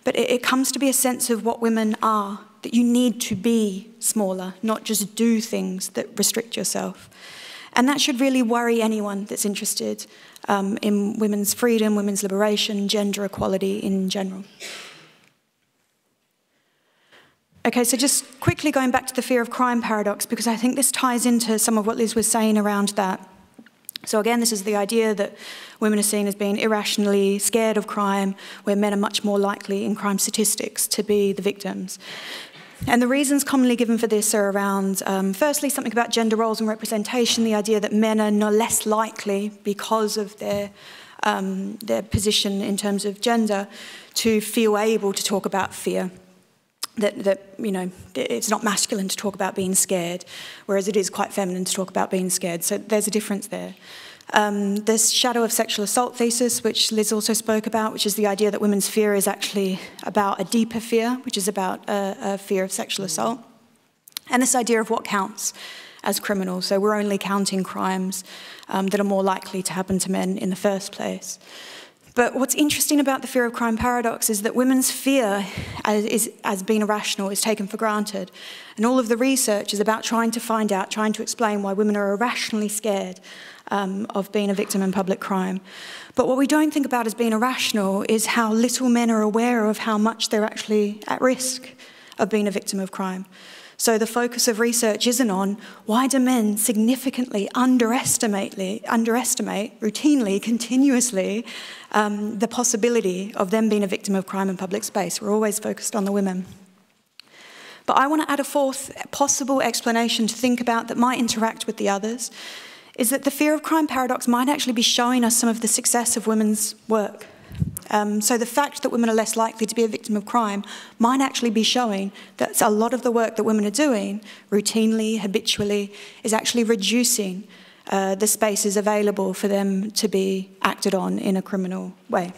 but it comes to be a sense of what women are, that you need to be smaller, not just do things that restrict yourself. And that should really worry anyone that's interested in women's freedom, women's liberation, gender equality in general. Okay, so just quickly going back to the fear of crime paradox, because I think this ties into some of what Liz was saying around that. So again, this is the idea that women are seen as being irrationally scared of crime, where men are much more likely in crime statistics to be the victims. And the reasons commonly given for this are around, firstly, something about gender roles and representation, the idea that men are no less likely, because of their position in terms of gender, to feel able to talk about fear. That it's not masculine to talk about being scared, whereas it is quite feminine to talk about being scared. So there's a difference there. This shadow of sexual assault thesis, which Liz also spoke about, which is the idea that women's fear is actually about a deeper fear, which is about a fear of sexual assault. And this idea of what counts as criminal. So we're only counting crimes that are more likely to happen to men in the first place. But what's interesting about the fear of crime paradox is that women's fear as being irrational is taken for granted. And all of the research is about trying to explain why women are irrationally scared of being a victim in public crime. But what we don't think about as being irrational is how little men are aware of how much they're actually at risk of being a victim of crime. So the focus of research isn't on why do men significantly underestimate routinely, continuously, the possibility of them being a victim of crime in public space. We're always focused on the women. But I want to add a fourth possible explanation to think about that might interact with the others, is that the fear of crime paradox might actually be showing us some of the success of women's work. So the fact that women are less likely to be a victim of crime might actually be showing that a lot of the work that women are doing, routinely, habitually, is actually reducing the spaces available for them to be acted on in a criminal way.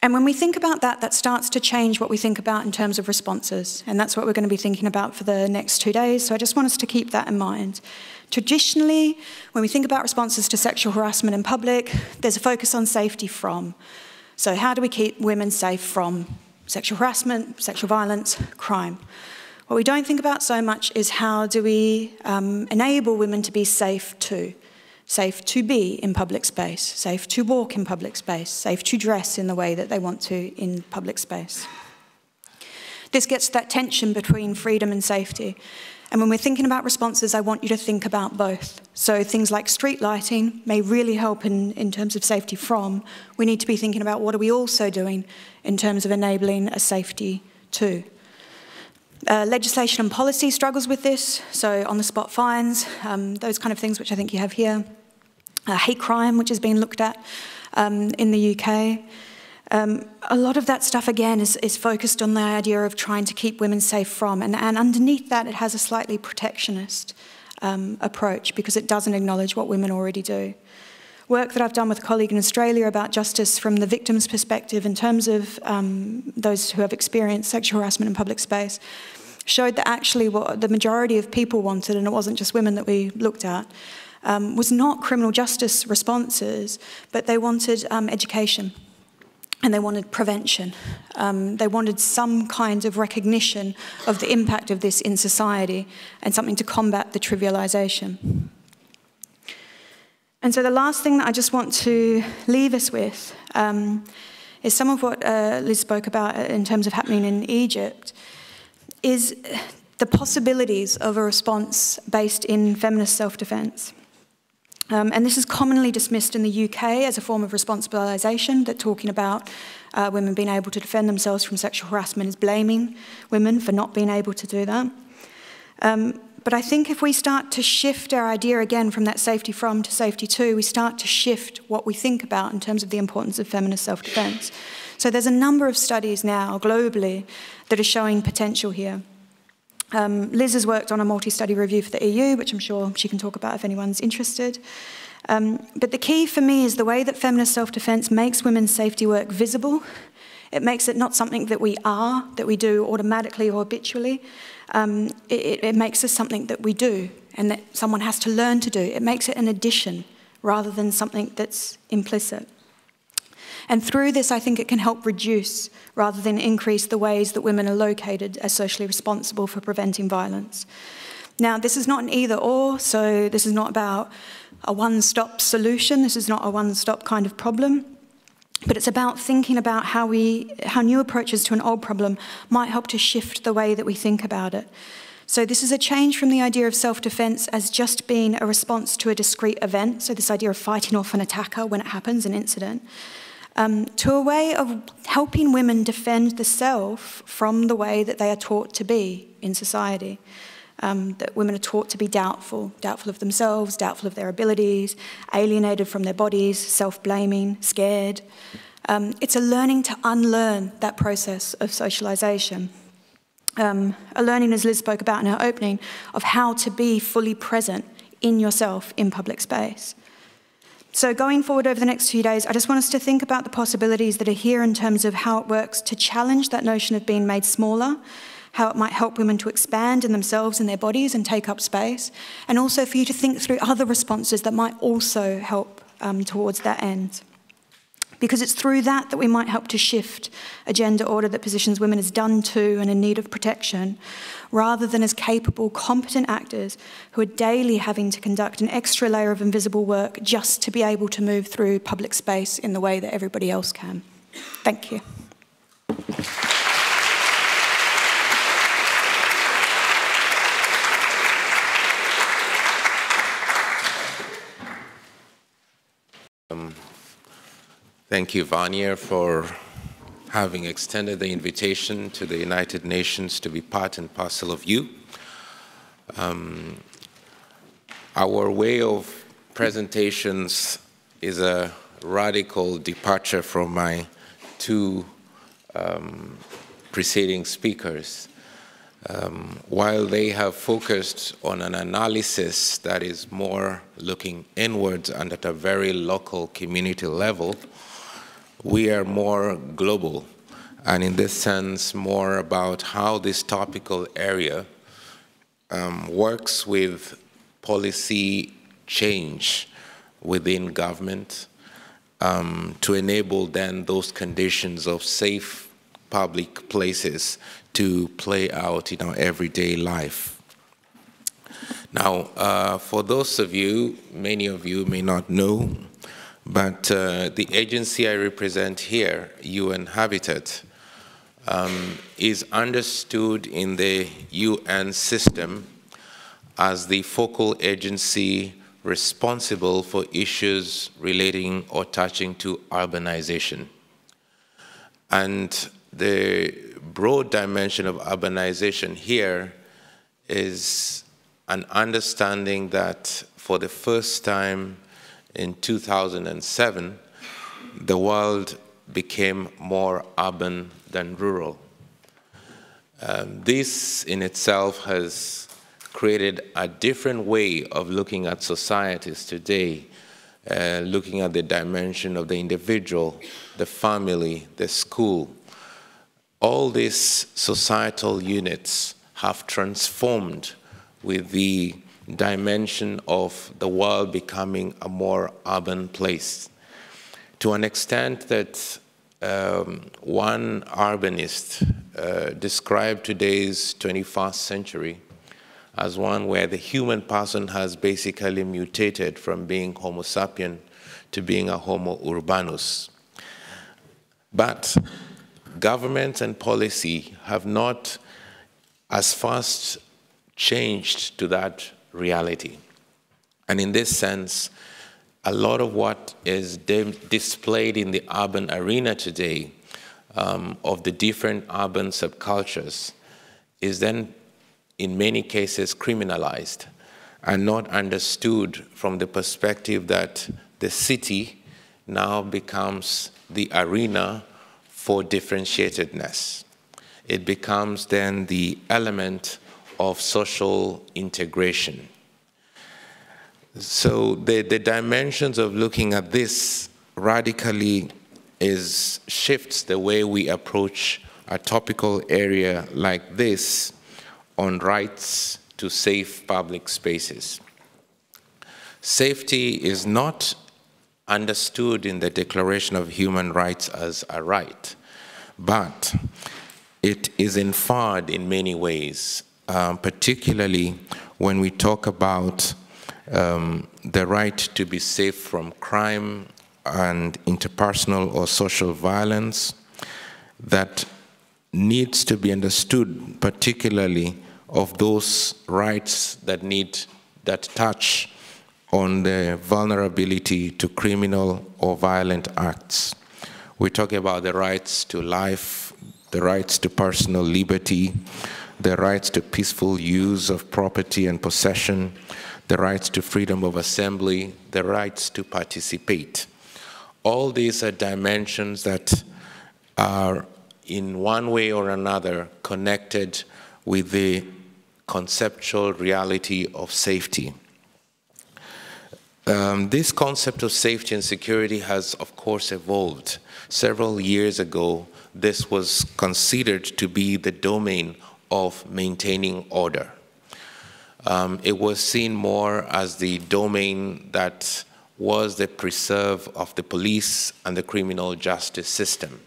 And when we think about that, that starts to change what we think about in terms of responses. And that's what we're going to be thinking about for the next 2 days. So I just want us to keep that in mind. Traditionally, when we think about responses to sexual harassment in public, there's a focus on safety from. So how do we keep women safe from sexual harassment, sexual violence, crime? What we don't think about so much is how do we enable women to be safe too. Safe to be in public space, safe to walk in public space, safe to dress in the way that they want to in public space. This gets to that tension between freedom and safety. And when we're thinking about responses, I want you to think about both. So things like street lighting may really help in terms of safety from. We need to be thinking about what are we also doing in terms of enabling a safety to. Legislation and policy struggles with this, so on-the-spot fines, those kind of things which I think you have here. Hate crime, which has been looked at in the UK. A lot of that stuff, again, is focused on the idea of trying to keep women safe from, and underneath that it has a slightly protectionist approach because it doesn't acknowledge what women already do. Work that I've done with a colleague in Australia about justice from the victim's perspective in terms of those who have experienced sexual harassment in public space showed that actually what the majority of people wanted, and it wasn't just women that we looked at, was not criminal justice responses, but they wanted education and they wanted prevention. They wanted some kind of recognition of the impact of this in society and something to combat the trivialisation. And so the last thing that I just want to leave us with is some of what Liz spoke about in terms of happening in Egypt, is the possibilities of a response based in feminist self-defence. And this is commonly dismissed in the UK as a form of responsibilisation, that talking about women being able to defend themselves from sexual harassment is blaming women for not being able to do that. But I think if we start to shift our idea again from that safety from to safety to, we start to shift what we think about in terms of the importance of feminist self-defence. So there's a number of studies now globally that are showing potential here. Liz has worked on a multi-study review for the EU, which I'm sure she can talk about if anyone's interested. But the key for me is the way that feminist self-defence makes women's safety work visible. It makes it not something that we do automatically or habitually. It makes us something that we do and that someone has to learn to do. It makes it an addition rather than something that's implicit. And through this, I think it can help reduce rather than increase the ways that women are located as socially responsible for preventing violence. Now, this is not an either-or, so this is not about a one-stop solution. This is not a one-stop kind of problem. But it's about thinking about how new approaches to an old problem might help to shift the way that we think about it. So this is a change from the idea of self-defence as just being a response to a discrete event, so this idea of fighting off an attacker when it happens, an incident, to a way of helping women defend the self from the way that they are taught to be in society. That women are taught to be doubtful of themselves, doubtful of their abilities, alienated from their bodies, self-blaming, scared. It's a learning to unlearn that process of socialisation. A learning, as Liz spoke about in her opening, of how to be fully present in yourself in public space. So going forward over the next few days, I just want us to think about the possibilities that are here in terms of how it works to challenge that notion of being made smaller, how it might help women to expand in themselves and their bodies and take up space, and also for you to think through other responses that might also help towards that end. because it's through that that we might help to shift a gender order that positions women as done to and in need of protection, rather than as capable, competent actors who are daily having to conduct an extra layer of invisible work just to be able to move through public space in the way that everybody else can. Thank you. Thank you, Vanya, for having extended the invitation to the United Nations to be part and parcel of you. Our way of presentations is a radical departure from my two preceding speakers. While they have focused on an analysis that is more looking inwards and at a very local community level, we are more global, and in this sense, more about how this topical area works with policy change within government to enable then those conditions of safe public places to play out in our everyday life. Now, for those of you, many of you may not know, but the agency I represent here, UN Habitat, is understood in the UN system as the focal agency responsible for issues relating or touching to urbanization. And the broad dimension of urbanization here is an understanding that for the first time in 2007, the world became more urban than rural. This in itself has created a different way of looking at societies today, looking at the dimension of the individual, the family, the school. All these societal units have transformed with the dimension of the world becoming a more urban place, to an extent that one urbanist described today's 21st century as one where the human person has basically mutated from being Homo sapien to being a Homo urbanus. But government and policy have not as fast changed to that reality. And in this sense, a lot of what is displayed in the urban arena today of the different urban subcultures is then in many cases criminalized and not understood from the perspective that the city now becomes the arena for differentiatedness. It becomes then the element of social integration. So the dimensions of looking at this radically shifts the way we approach a topical area like this on rights to safe public spaces. Safety is not understood in the Declaration of Human Rights as a right, but it is inferred in many ways, particularly when we talk about the right to be safe from crime and interpersonal or social violence, that needs to be understood, particularly of those rights that touch on the vulnerability to criminal or violent acts. We're talking about the rights to life, the rights to personal liberty, the rights to peaceful use of property and possession, the rights to freedom of assembly, the rights to participate. All these are dimensions that are in one way or another connected with the conceptual reality of safety. This concept of safety and security has, of course, evolved. Several years ago, this was considered to be the domain of maintaining order. It was seen more as the domain that was the preserve of the police and the criminal justice system.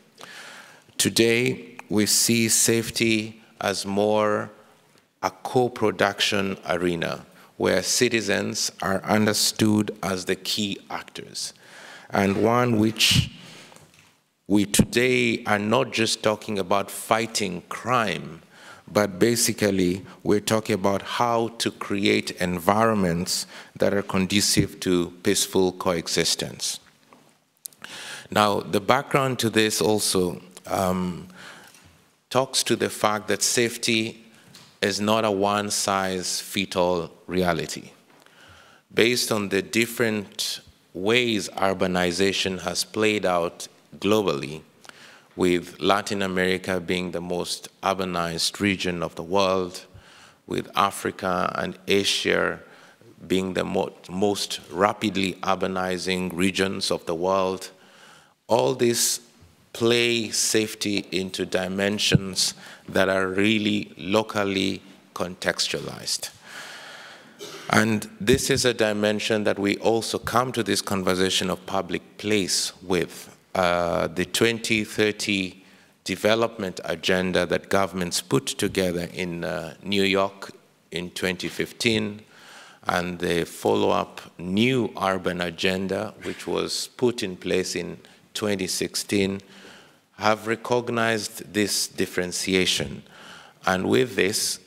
Today, we see safety as more a co-production arena where citizens are understood as the key actors, and one which we today are not just talking about fighting crime, but basically we're talking about how to create environments that are conducive to peaceful coexistence. Now, the background to this also talks to the fact that safety is not a one-size-fits-all reality. Based on the different ways urbanization has played out globally, with Latin America being the most urbanized region of the world, with Africa and Asia being the most rapidly urbanizing regions of the world, all this play safety into dimensions that are really locally contextualized. And this is a dimension that we also come to this conversation of public place with. The 2030 development agenda that governments put together in New York in 2015, and the follow-up new urban agenda, which was put in place in 2016, have recognized this differentiation. And with this,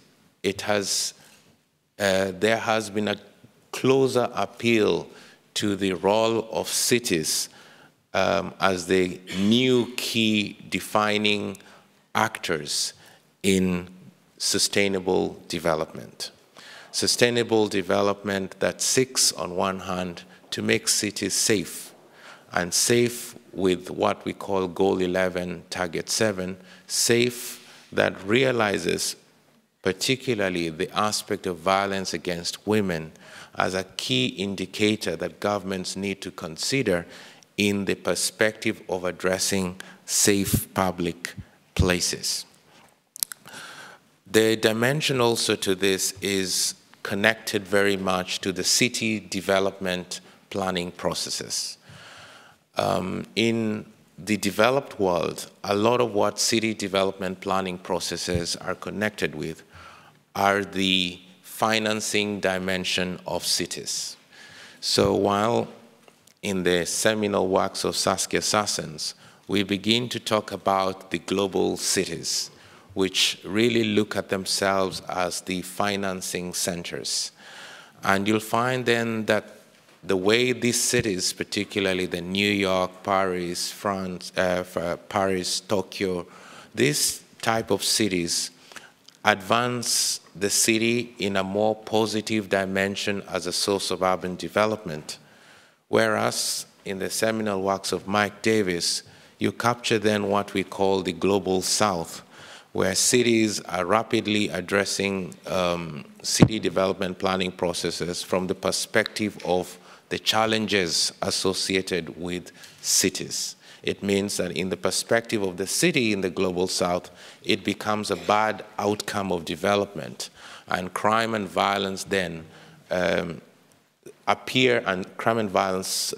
it has, there has been a closer appeal to the role of cities as the new key defining actors in sustainable development. Sustainable development that seeks, on one hand, to make cities safe, and safe with what we call Goal 11, Target 7, safe that realizes particularly the aspect of violence against women as a key indicator that governments need to consider in the perspective of addressing safe public places. The dimension also to this is connected very much to the city development planning processes. In the developed world, a lot of what city development planning processes are connected with are the financing dimension of cities. So while in the seminal works of Saskia Sassens, we begin to talk about the global cities, which really look at themselves as the financing centers. And you'll find then that the way these cities, particularly the New York, Paris, France, Paris, Tokyo, these type of cities advance the city in a more positive dimension as a source of urban development. Whereas in the seminal works of Mike Davis, you capture then what we call the global south, where cities are rapidly addressing city development planning processes from the perspective of the challenges associated with cities. It means that in the perspective of the city in the global south, it becomes a bad outcome of development, and crime and violence then appear, and crime and violence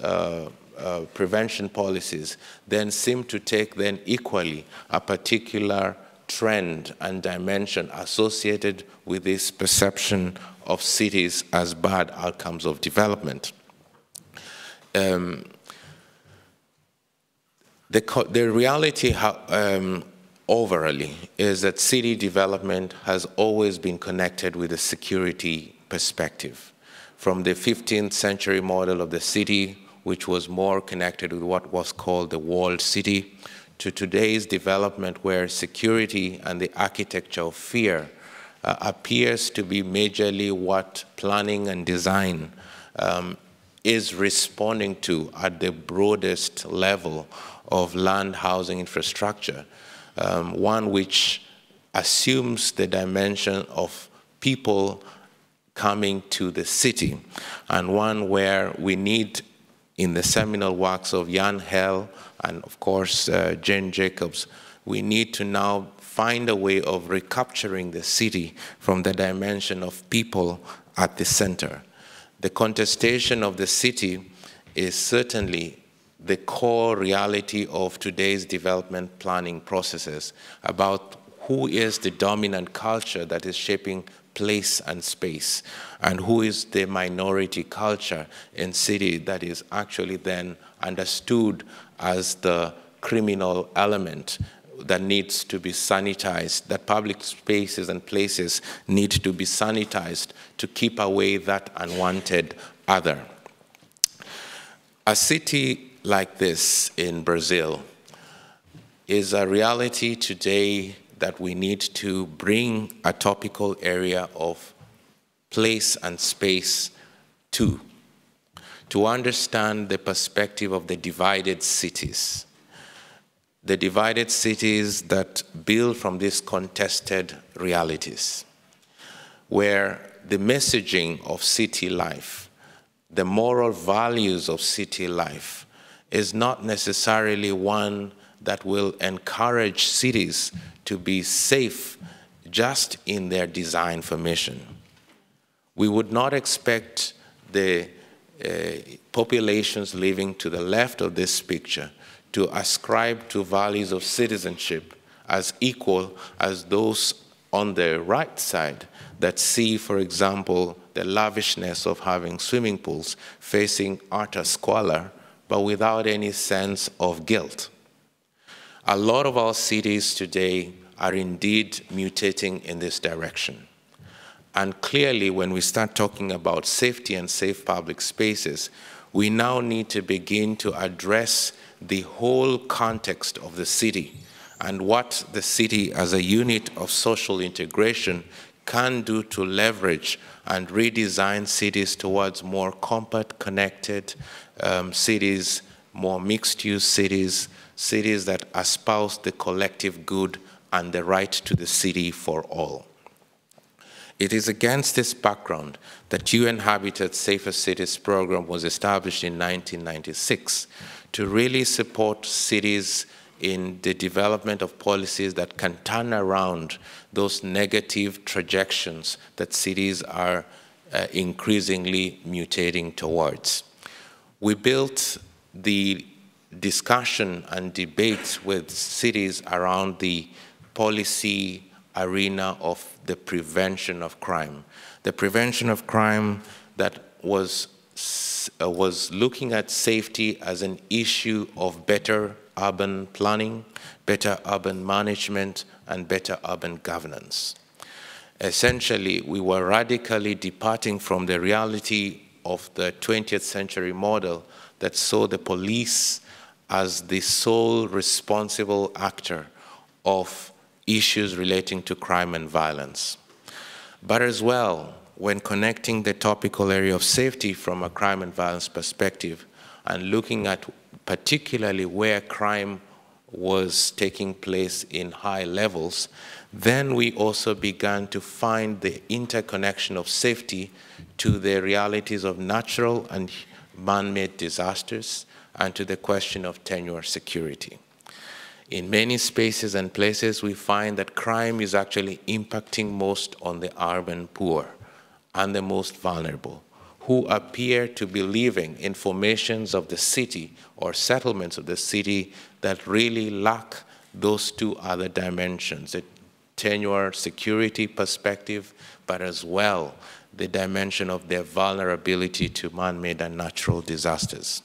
prevention policies then seem to take then equally a particular trend and dimension associated with this perception of cities as bad outcomes of development. The reality overally is that city development has always been connected with a security perspective. From the 15th century model of the city, which was more connected with what was called the walled city, to today's development where security and the architecture of fear appears to be majorly what planning and design is responding to at the broadest level of land housing infrastructure, one which assumes the dimension of people coming to the city, and one where we need, in the seminal works of Jan Hell and of course Jane Jacobs, we need to now find a way of recapturing the city from the dimension of people at the center. The contestation of the city is certainly the core reality of today's development planning processes about who is the dominant culture that is shaping place and space, and who is the minority culture in city that is actually then understood as the criminal element that needs to be sanitized, that public spaces and places need to be sanitized to keep away that unwanted other. A city like this in Brazil is a reality today that we need to bring a topical area of place and space to understand the perspective of the divided cities. The divided cities that build from these contested realities, where the messaging of city life, the moral values of city life, is not necessarily one that will encourage cities to be safe just in their design formation. We would not expect the populations living to the left of this picture to ascribe to values of citizenship as equal as those on the right side that see, for example, the lavishness of having swimming pools facing utter squalor, but without any sense of guilt. A lot of our cities today are indeed mutating in this direction. And clearly, when we start talking about safety and safe public spaces, we now need to begin to address the whole context of the city and what the city as a unit of social integration can do to leverage and redesign cities towards more compact, connected cities, more mixed-use cities, cities that espouse the collective good and the right to the city for all. It is against this background that UN Habitat's Safer Cities program was established in 1996 to really support cities in the development of policies that can turn around those negative trajectories that cities are increasingly mutating towards. We built the discussion and debate with cities around the policy arena of the prevention of crime. The prevention of crime that was looking at safety as an issue of better urban planning, better urban management, and better urban governance. Essentially, we were radically departing from the reality of the 20th century model that saw the police as the sole responsible actor of issues relating to crime and violence. But as well, when connecting the topical area of safety from a crime and violence perspective and looking at particularly where crime was taking place in high levels, then we also began to find the interconnection of safety to the realities of natural and man-made disasters and to the question of tenure security. In many spaces and places, we find that crime is actually impacting most on the urban poor and the most vulnerable, who appear to be living in formations of the city or settlements of the city that really lack those two other dimensions, the tenure security perspective, but as well the dimension of their vulnerability to man-made and natural disasters.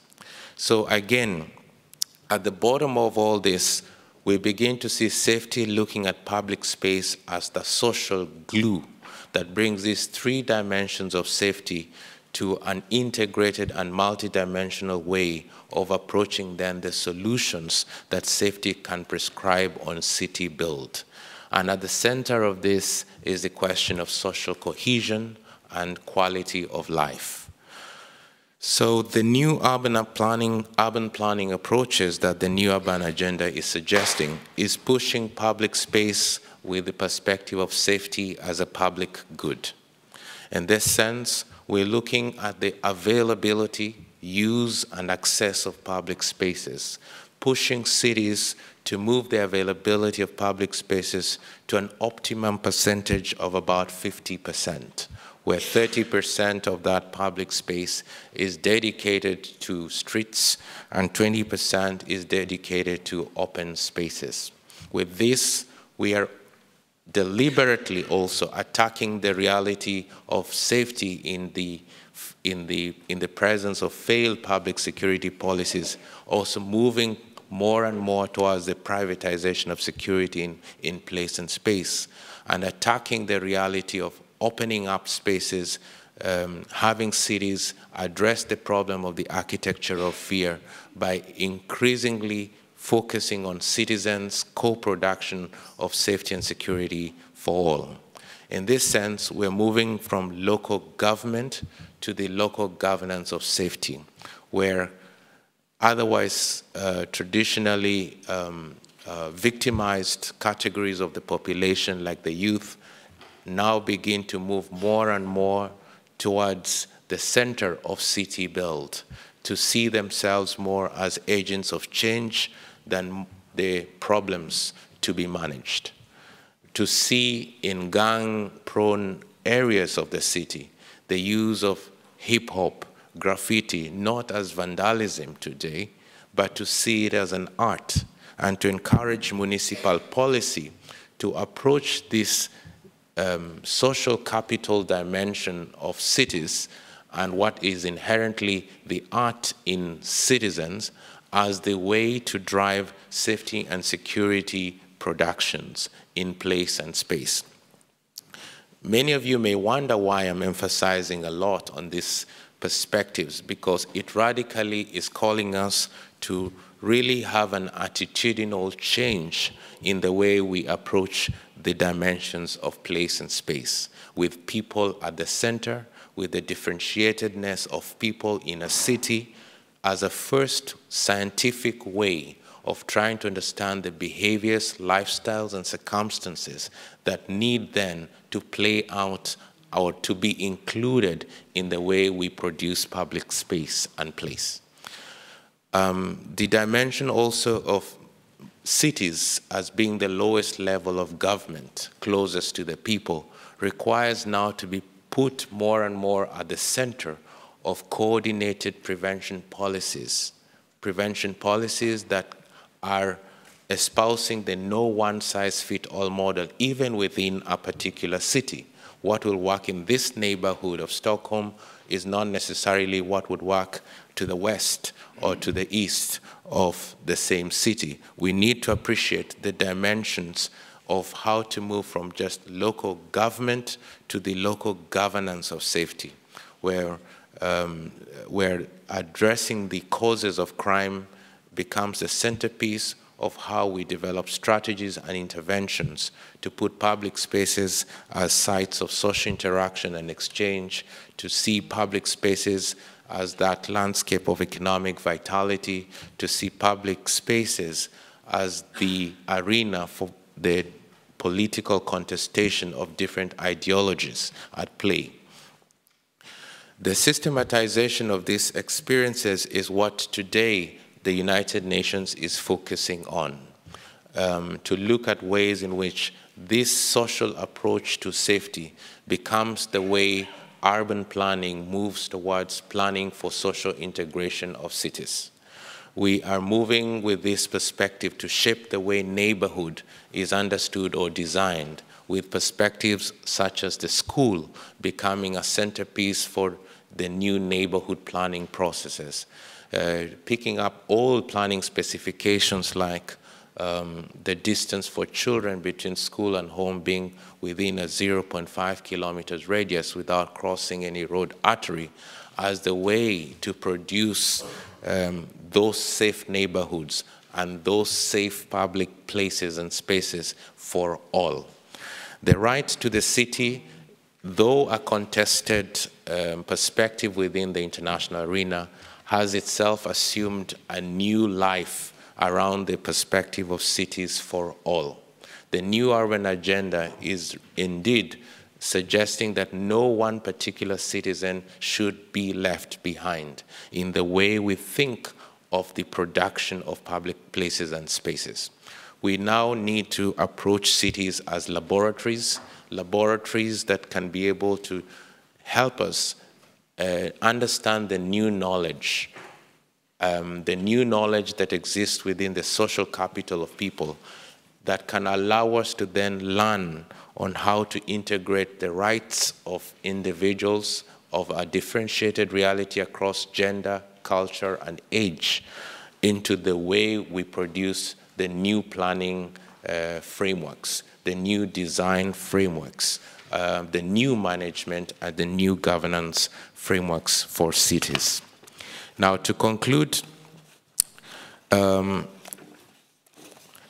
So again, at the bottom of all this, we begin to see safety looking at public space as the social glue that brings these three dimensions of safety to an integrated and multidimensional way of approaching then the solutions that safety can prescribe on city build. And at the center of this is the question of social cohesion and quality of life. So the new urban planning approaches that the new urban agenda is suggesting is pushing public space with the perspective of safety as a public good. In this sense, we're looking at the availability, use, and access of public spaces, pushing cities to move the availability of public spaces to an optimum percentage of about 50%, where 30% of that public space is dedicated to streets and 20% is dedicated to open spaces. With this, we are deliberately also attacking the reality of safety in the presence of failed public security policies, also moving more and more towards the privatization of security in place and space, and attacking the reality of opening up spaces, having cities address the problem of the architecture of fear by increasingly focusing on citizens' co-production of safety and security for all. In this sense, we're moving from local government to the local governance of safety, where otherwise traditionally victimized categories of the population, like the youth, now begin to move more and more towards the center of city build, to see themselves more as agents of change than the problems to be managed. To see in gang-prone areas of the city the use of hip-hop, graffiti, not as vandalism today, but to see it as an art, and to encourage municipal policy to approach this social capital dimension of cities and what is inherently the art in citizens as the way to drive safety and security productions in place and space. Many of you may wonder why I'm emphasizing a lot on these perspectives, because it radically is calling us to really have an attitudinal change in the way we approach the dimensions of place and space, with people at the center, with the differentiatedness of people in a city as a first scientific way of trying to understand the behaviors, lifestyles, and circumstances that need then to play out or to be included in the way we produce public space and place. The dimension also of cities as being the lowest level of government, closest to the people, requires now to be put more and more at the center of coordinated prevention policies that are espousing the no one-size-fits-all model, even within a particular city. What will work in this neighborhood of Stockholm is not necessarily what would work to the west or to the east of the same city. We need to appreciate the dimensions of how to move from just local government to the local governance of safety, where addressing the causes of crime becomes the centerpiece of how we develop strategies and interventions to put public spaces as sites of social interaction and exchange, to see public spaces as that landscape of economic vitality, to see public spaces as the arena for the political contestation of different ideologies at play. The systematization of these experiences is what today the United Nations is focusing on, to look at ways in which this social approach to safety becomes the way urban planning moves towards planning for social integration of cities. We are moving with this perspective to shape the way neighborhood is understood or designed, with perspectives such as the school becoming a centerpiece for the new neighborhood planning processes. Picking up all planning specifications like the distance for children between school and home being within a 0.5 kilometers radius without crossing any road artery as the way to produce those safe neighborhoods and those safe public places and spaces for all. The right to the city, though a contested perspective within the international arena, has itself assumed a new life around the perspective of cities for all. The new urban agenda is indeed suggesting that no one particular citizen should be left behind in the way we think of the production of public places and spaces. We now need to approach cities as laboratories that can be able to help us understand the new knowledge that exists within the social capital of people that can allow us to then learn on how to integrate the rights of individuals of a differentiated reality across gender, culture, and age into the way we produce the new planning frameworks, the new design frameworks, the new management, and the new governance frameworks for cities. Now, to conclude, the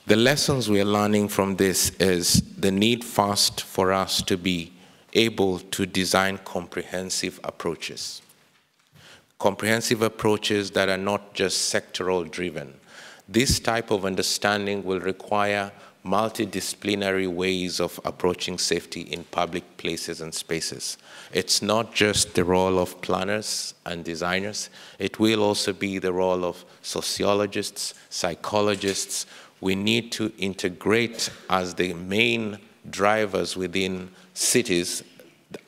lessons we are learning from this is the need first for us to be able to design comprehensive approaches that are not just sectoral driven. This type of understanding will require multidisciplinary ways of approaching safety in public places and spaces. It's not just the role of planners and designers, it will also be the role of sociologists, psychologists. We need to integrate as the main drivers within cities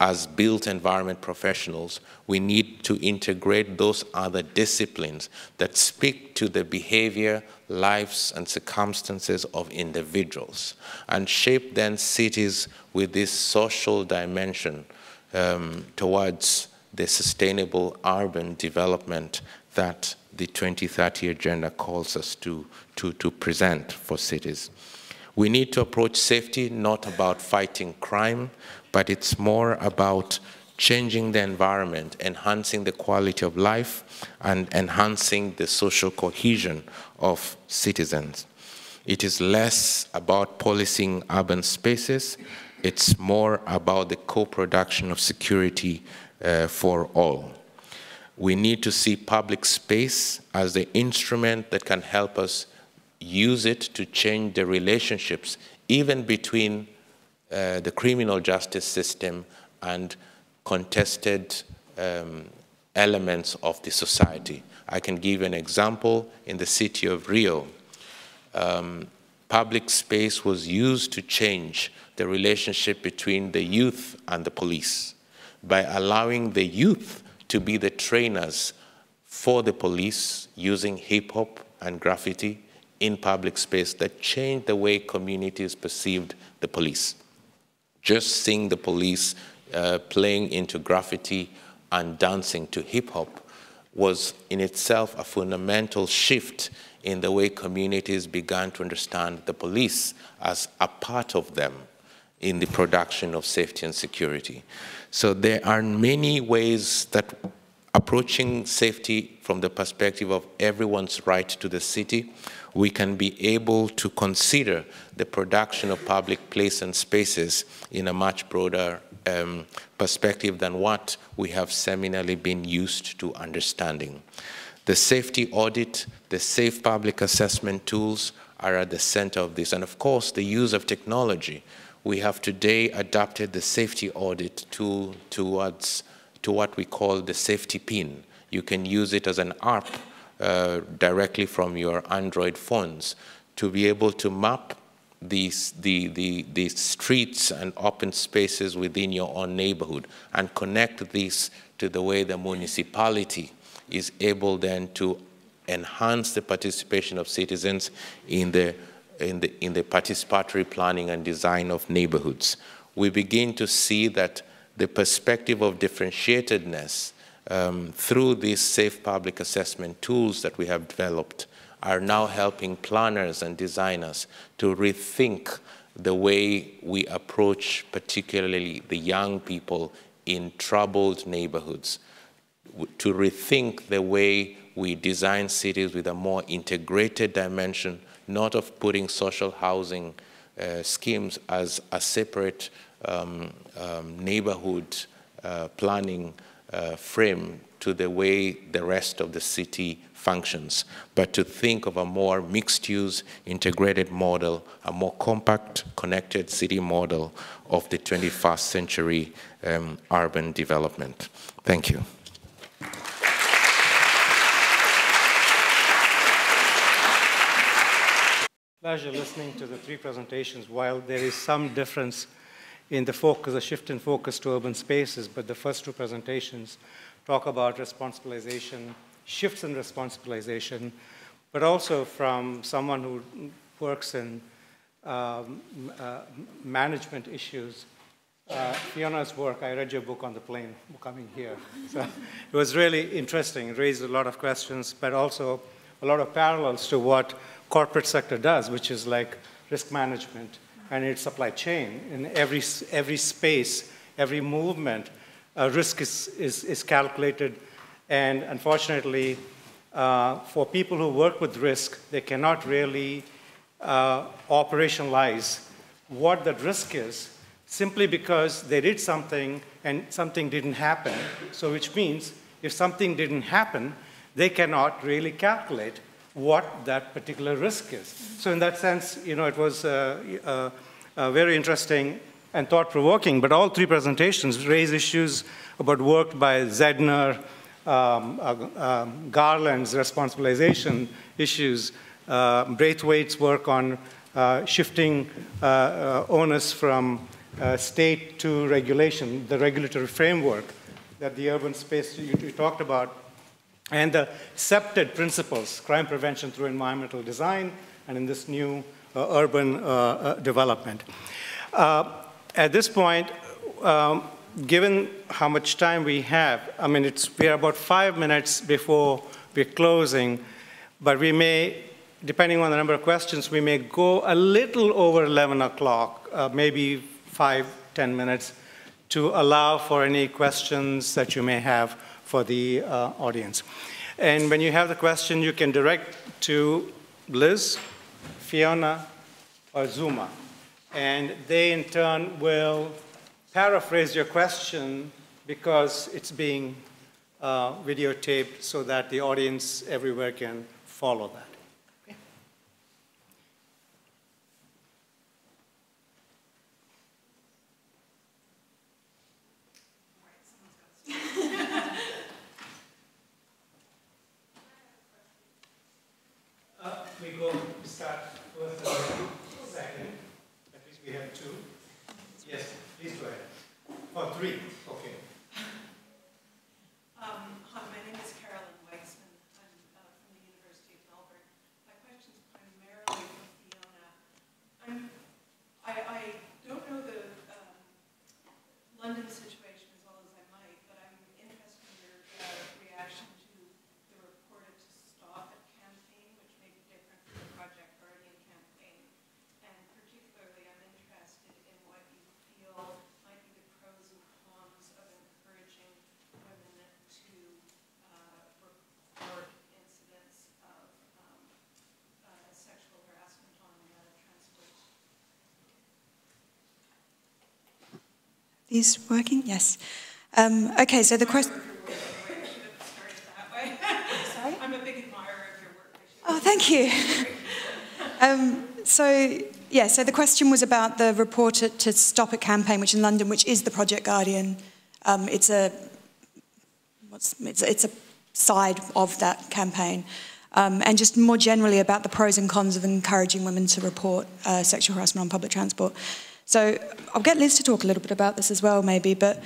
as built environment professionals. We need to integrate those other disciplines that speak to the behavior, lives, and circumstances of individuals and shape then cities with this social dimension towards the sustainable urban development that the 2030 Agenda calls us to present for cities. We need to approach safety not about fighting crime, but it's more about changing the environment, enhancing the quality of life, and enhancing the social cohesion of citizens. It is less about policing urban spaces, it's more about the co-production of security for all. We need to see public space as the instrument that can help us use it to change the relationships, even between the criminal justice system and contested elements of the society. I can give an example. In the city of Rio, public space was used to change the relationship between the youth and the police by allowing the youth to be the trainers for the police using hip-hop and graffiti in public space that changed the way communities perceived the police. Just seeing the police playing into graffiti and dancing to hip-hop was in itself a fundamental shift in the way communities began to understand the police as a part of them in the production of safety and security. So there are many ways that approaching safety from the perspective of everyone's right to the city, we can be able to consider the production of public place and spaces in a much broader perspective than what we have seminally been used to understanding. The safety audit, the safe public assessment tools are at the center of this. And of course, the use of technology. We have today adapted the safety audit tool towards what we call the safety pin. You can use it as an app directly from your Android phones to be able to map the streets and open spaces within your own neighborhood and connect these to the way the municipality is able then to enhance the participation of citizens in the participatory planning and design of neighborhoods. We begin to see that the perspective of differentiatedness through these safe public assessment tools that we have developed are now helping planners and designers to rethink the way we approach particularly the young people in troubled neighborhoods, to rethink the way we design cities with a more integrated dimension, not of putting social housing schemes as a separate neighborhood planning frame to the way the rest of the city functions, but to think of a more mixed-use, integrated model, a more compact, connected city model of the 21st century urban development. Thank you. Pleasure listening to the three presentations. While there is some difference in the focus, a shift in focus to urban spaces, but the first two presentations talk about responsibilization, shifts in responsibilization, but also from someone who works in management issues. Fiona's work, I read your book on the plane coming here. So it was really interesting. It raised a lot of questions, but also a lot of parallels to what corporate sector does, which is like risk management and its supply chain. In every space, every movement, risk is calculated. And unfortunately, for people who work with risk, they cannot really operationalize what that risk is, simply because they did something and something didn't happen. So which means if something didn't happen, they cannot really calculate what that particular risk is. So in that sense, you know, it was very interesting and thought-provoking, but all three presentations raise issues about work by Zedner, Garland's responsibilization issues, Braithwaite's work on shifting onus from state to regulation, the regulatory framework that the urban space you talked about, and the SEPTED principles, crime prevention through environmental design, and in this new urban development. At this point, given how much time we have, I mean, we are about 5 minutes before we're closing, but we may, depending on the number of questions, we may go a little over 11 o'clock, maybe 5-10 minutes, to allow for any questions that you may have for the audience. And when you have the question, you can direct to Liz, Fiona, or Zuma. And they, in turn, will paraphrase your question because it's being videotaped so that the audience everywhere can follow that. We go start first and second. At least we have two. Yes, please go ahead. Oh, three. Okay. Hi, my name is Carolyn Weitzman. I'm from the University of Melbourne. My question is primarily for Fiona. I don't know the London situation as well as I might, but I'm interested in your reaction to the reported to stop it campaign, which may be different from the Project Guardian campaign. And particularly, I'm interested in what you feel might be the pros and cons of encouraging women to report incidents of sexual harassment on transport. These working? Yes. Okay, so the question... Sorry? I'm a big admirer of your work. Oh, thank you. So the question was about the Report to Stop It campaign, which in London, which is the Project Guardian. It's a side of that campaign. And just more generally about the pros and cons of encouraging women to report sexual harassment on public transport. So I'll get Liz to talk a little bit about this as well, maybe, but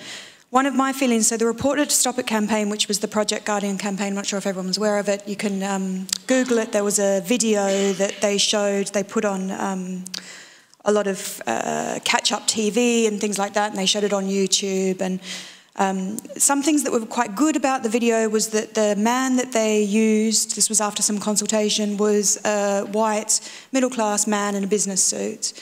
one of my feelings, so the Report to Stop It campaign, which was the Project Guardian campaign, I'm not sure if everyone's aware of it, you can Google it. There was a video that they showed, they put on a lot of catch-up TV and things like that, and they showed it on YouTube. And some things that were quite good about the video was that the man that they used, this was after some consultation, was a white, middle-class man in a business suit.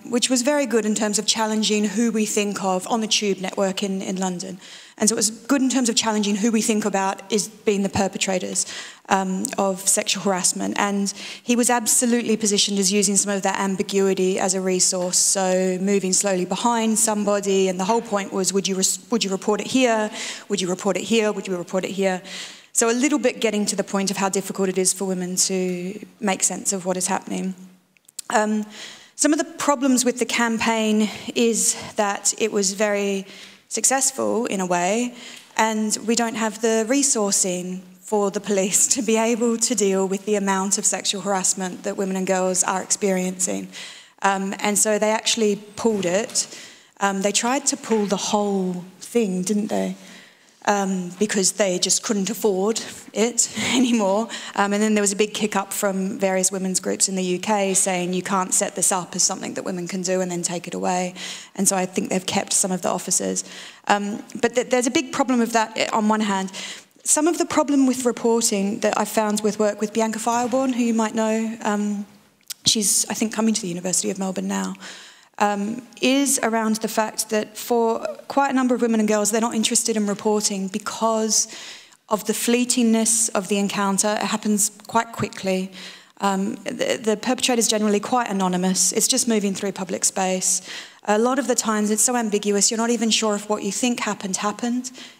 Which was very good in terms of challenging who we think of on the Tube network in London. And so it was good in terms of challenging who we think about as being the perpetrators of sexual harassment. And he was absolutely positioned as using some of that ambiguity as a resource, so moving slowly behind somebody. And the whole point was, would you report it here? Would you report it here? Would you report it here? So a little bit getting to the point of how difficult it is for women to make sense of what is happening. Some of the problems with the campaign is that it was very successful in a way, and we don't have the resourcing for the police to be able to deal with the amount of sexual harassment that women and girls are experiencing. And so they actually pulled it. They tried to pull the whole thing, didn't they? Because they just couldn't afford it anymore. And then there was a big kick-up from various women's groups in the UK saying you can't set this up as something that women can do and then take it away. And so I think they've kept some of the officers. But there's a big problem with that on one hand. Some of the problem with reporting that I found with work with Bianca Fireborn, who you might know, she's, I think, coming to the University of Melbourne now, is around the fact that for quite a number of women and girls, they're not interested in reporting because of the fleetingness of the encounter. It happens quite quickly. The perpetrator is generally quite anonymous. It's just moving through public space. A lot of the times it's so ambiguous, you're not even sure if what you think happened.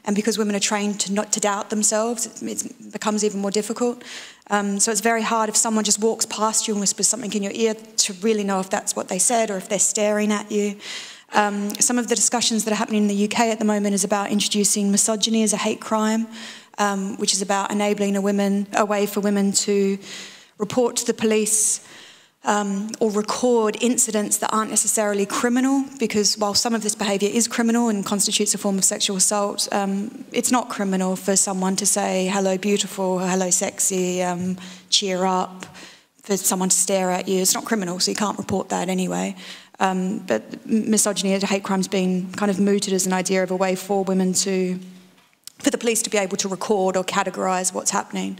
And because women are trained to not to doubt themselves, it becomes even more difficult. So it's very hard if someone just walks past you and whispers something in your ear to really know if that's what they said or if they're staring at you. Some of the discussions that are happening in the UK at the moment is about introducing misogyny as a hate crime, which is about enabling a way for women to report to the police or record incidents that aren't necessarily criminal, because while some of this behaviour is criminal and constitutes a form of sexual assault, it's not criminal for someone to say, hello beautiful, hello sexy, cheer up, for someone to stare at you. It's not criminal, so you can't report that anyway. But misogyny as a hate crime's been kind of mooted as an idea of a way for women for the police to be able to record or categorise what's happening.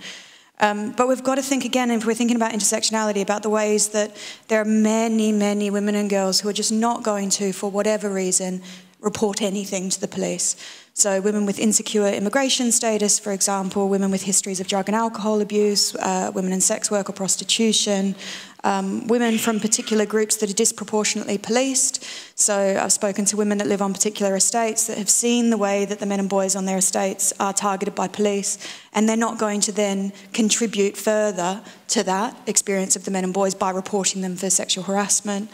But we've got to think again, if we're thinking about intersectionality, about the ways that there are many, many women and girls who are just not going to, for whatever reason, report anything to the police. So women with insecure immigration status, for example, women with histories of drug and alcohol abuse, women in sex work or prostitution, women from particular groups that are disproportionately policed. So I've spoken to women that live on particular estates that have seen the way that the men and boys on their estates are targeted by police, and they're not going to then contribute further to that experience of the men and boys by reporting them for sexual harassment.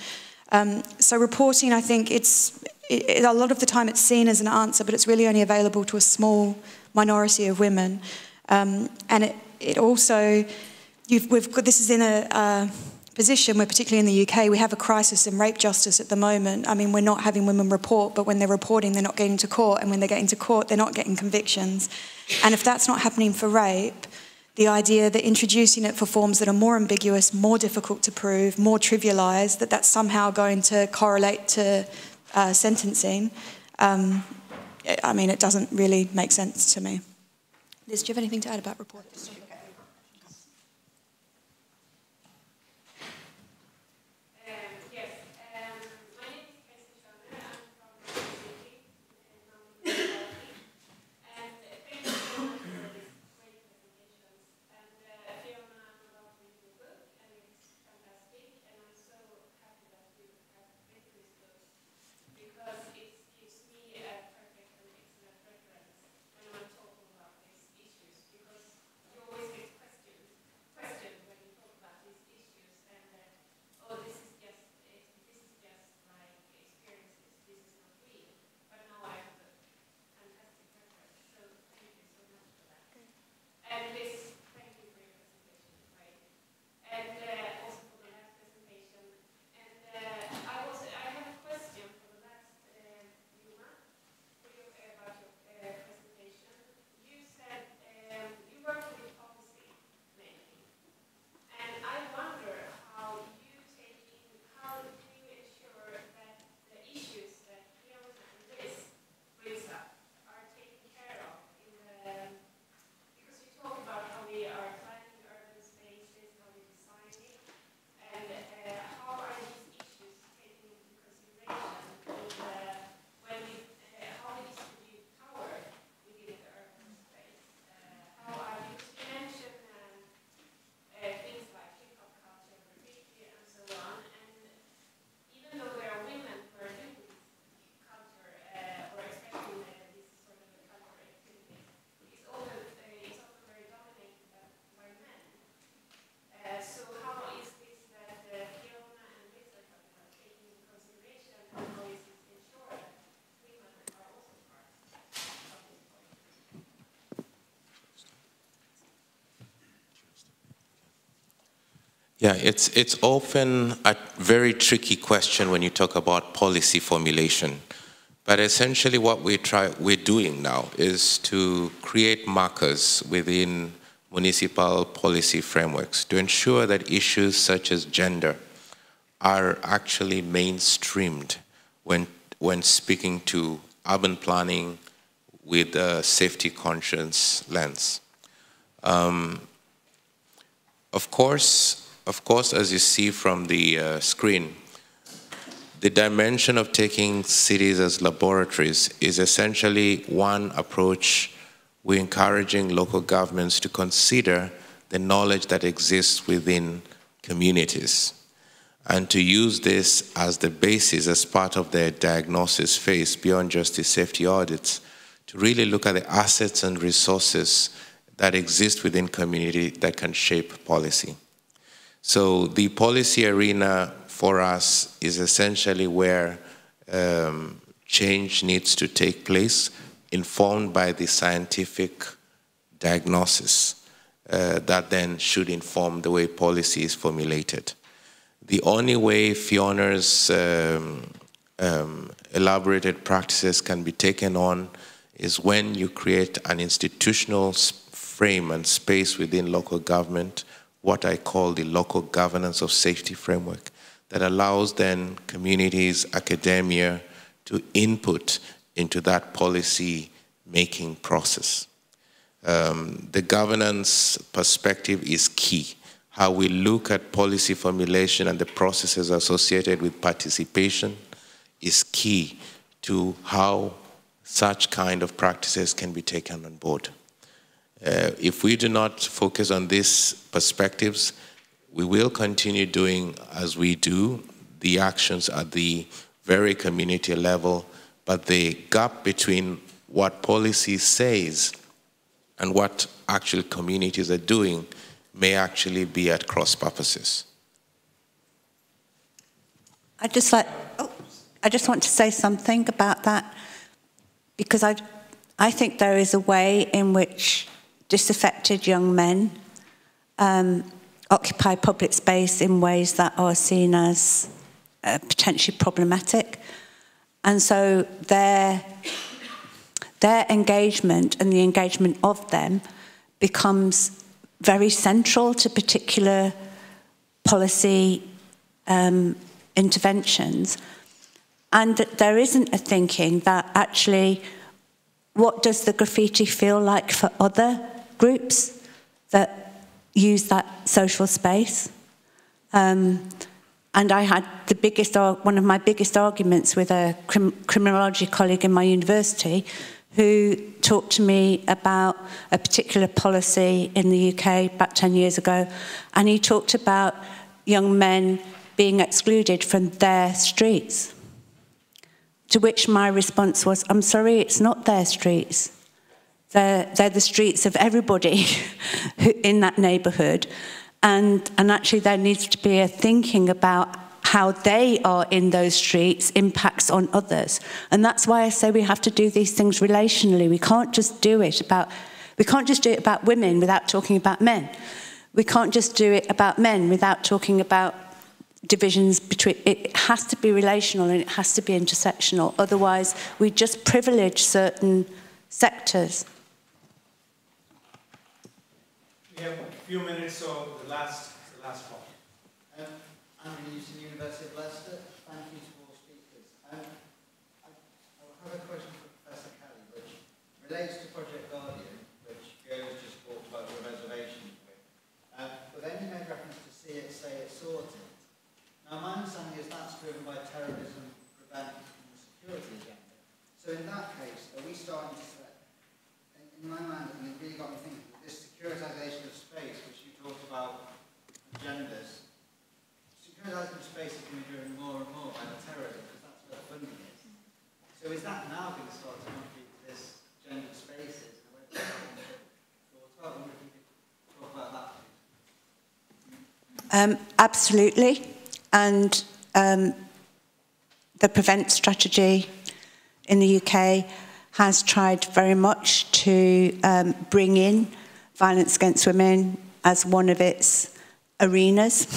So reporting, I think a lot of the time it's seen as an answer, but it's really only available to a small minority of women. And it also, this is in a position where, particularly in the UK, we have a crisis in rape justice at the moment. I mean, we're not having women report, but when they're reporting, they're not getting to court, and when they're getting to court, they're not getting convictions. And if that's not happening for rape, the idea that introducing it for forms that are more ambiguous, more difficult to prove, more trivialised, that's somehow going to correlate to sentencing, I mean, it doesn't really make sense to me. Liz, do you have anything to add about reporting? always Yeah, it's often a very tricky question when you talk about policy formulation. But essentially what we're doing now is to create markers within municipal policy frameworks to ensure that issues such as gender are actually mainstreamed when speaking to urban planning with a safety conscious lens. Of course, as you see from the screen, the dimension of taking cities as laboratories is essentially one approach. We're encouraging local governments to consider the knowledge that exists within communities and to use this as the basis, as part of their diagnosis phase, beyond just the safety audits, to really look at the assets and resources that exist within community that can shape policy. So the policy arena for us is essentially where change needs to take place, informed by the scientific diagnosis that then should inform the way policy is formulated. The only way Fiona's elaborated practices can be taken on is when you create an institutional frame and space within local government, what I call the local governance of safety framework, that allows then communities, academia, to input into that policy making process. The governance perspective is key. How we look at policy formulation and the processes associated with participation is key to how such kind of practices can be taken on board. If we do not focus on these perspectives, we will continue doing as we do, the actions at the very community level, but the gap between what policy says and what actual communities are doing may actually be at cross purposes. I just want to say something about that, because I think there is a way in which disaffected young men occupy public space in ways that are seen as potentially problematic. And so their engagement and the engagement of them becomes very central to particular policy interventions. And there isn't a thinking that actually, what does the graffiti feel like for other groups that use that social space? And I had one of my biggest arguments with a criminology colleague in my university who talked to me about a particular policy in the UK back 10 years ago, and he talked about young men being excluded from their streets. To which my response was, I'm sorry, it's not their streets. They're the streets of everybody in that neighbourhood. And actually there needs to be a thinking about how they are in those streets impacts on others. And that's why I say we have to do these things relationally. We can't just do it about women without talking about men. We can't just do it about men without talking about divisions between. It has to be relational and it has to be intersectional. Otherwise, we just privilege certain sectors. We have a few minutes, so the last part. Andrew Newton, University of Leicester. Thank you to all speakers. I have a question for Professor Kelly, which relates to Project Guardian, which Joe's just talked about the reservations with. But then you made reference to see it, say it, sort it. Now, my understanding is that's driven by terrorism, prevention, and the security agenda. So in that case, are we starting to say, in my mind, I mean, it really got me thinking, this securitization of space, which you talked about, agendas, securitization of space is going to be driven more and more by the terrorism, because that's where the funding is. So is that now going to start to contribute to this gender spaces? I wonder if you could talk about that. Absolutely. And the PREVENT strategy in the UK has tried very much to bring in violence against women as one of its arenas.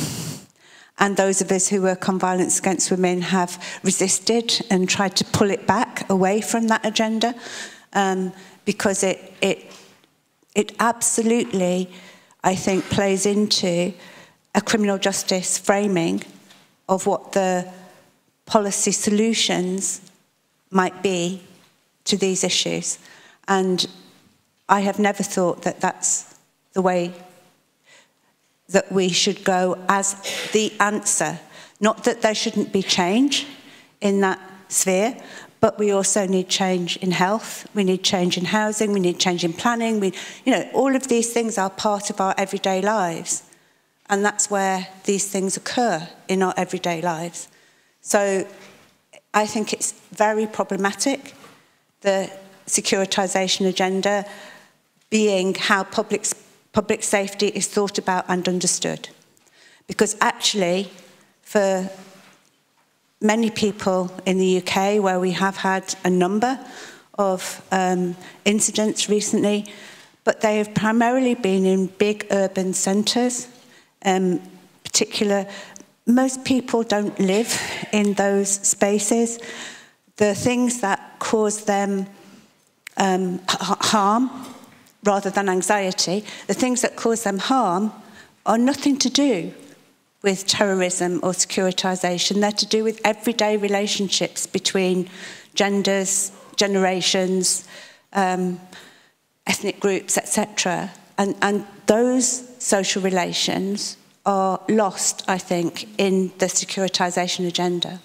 And those of us who work on violence against women have resisted and tried to pull it back away from that agenda, because it absolutely, I think, plays into a criminal justice framing of what the policy solutions might be to these issues. And I have never thought that that's the way that we should go as the answer. Not that there shouldn't be change in that sphere, but we also need change in health, we need change in housing, we need change in planning. All of these things are part of our everyday lives. And that's where these things occur in our everyday lives. So I think it's very problematic, the securitisation agenda being how public safety is thought about and understood. Because actually, for many people in the UK, where we have had a number of incidents recently, but they have primarily been in big urban centres. Most people don't live in those spaces. The things that cause them harm, rather than anxiety, the things that cause them harm are nothing to do with terrorism or securitisation. They're to do with everyday relationships between genders, generations, ethnic groups, etc. And those social relations are lost, I think, in the securitisation agenda.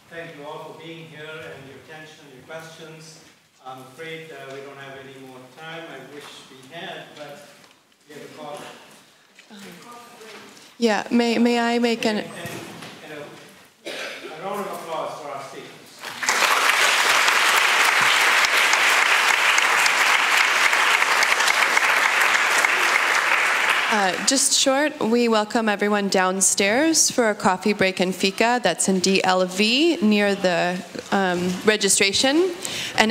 Thank you all for being here and your attention and your questions. I'm afraid we don't have any more time. I wish we had, but we have a call. Yeah, may I make an... And a round of applause for our speakers. Just short, we welcome everyone downstairs for a coffee break and fika. That's in DLV near the registration. And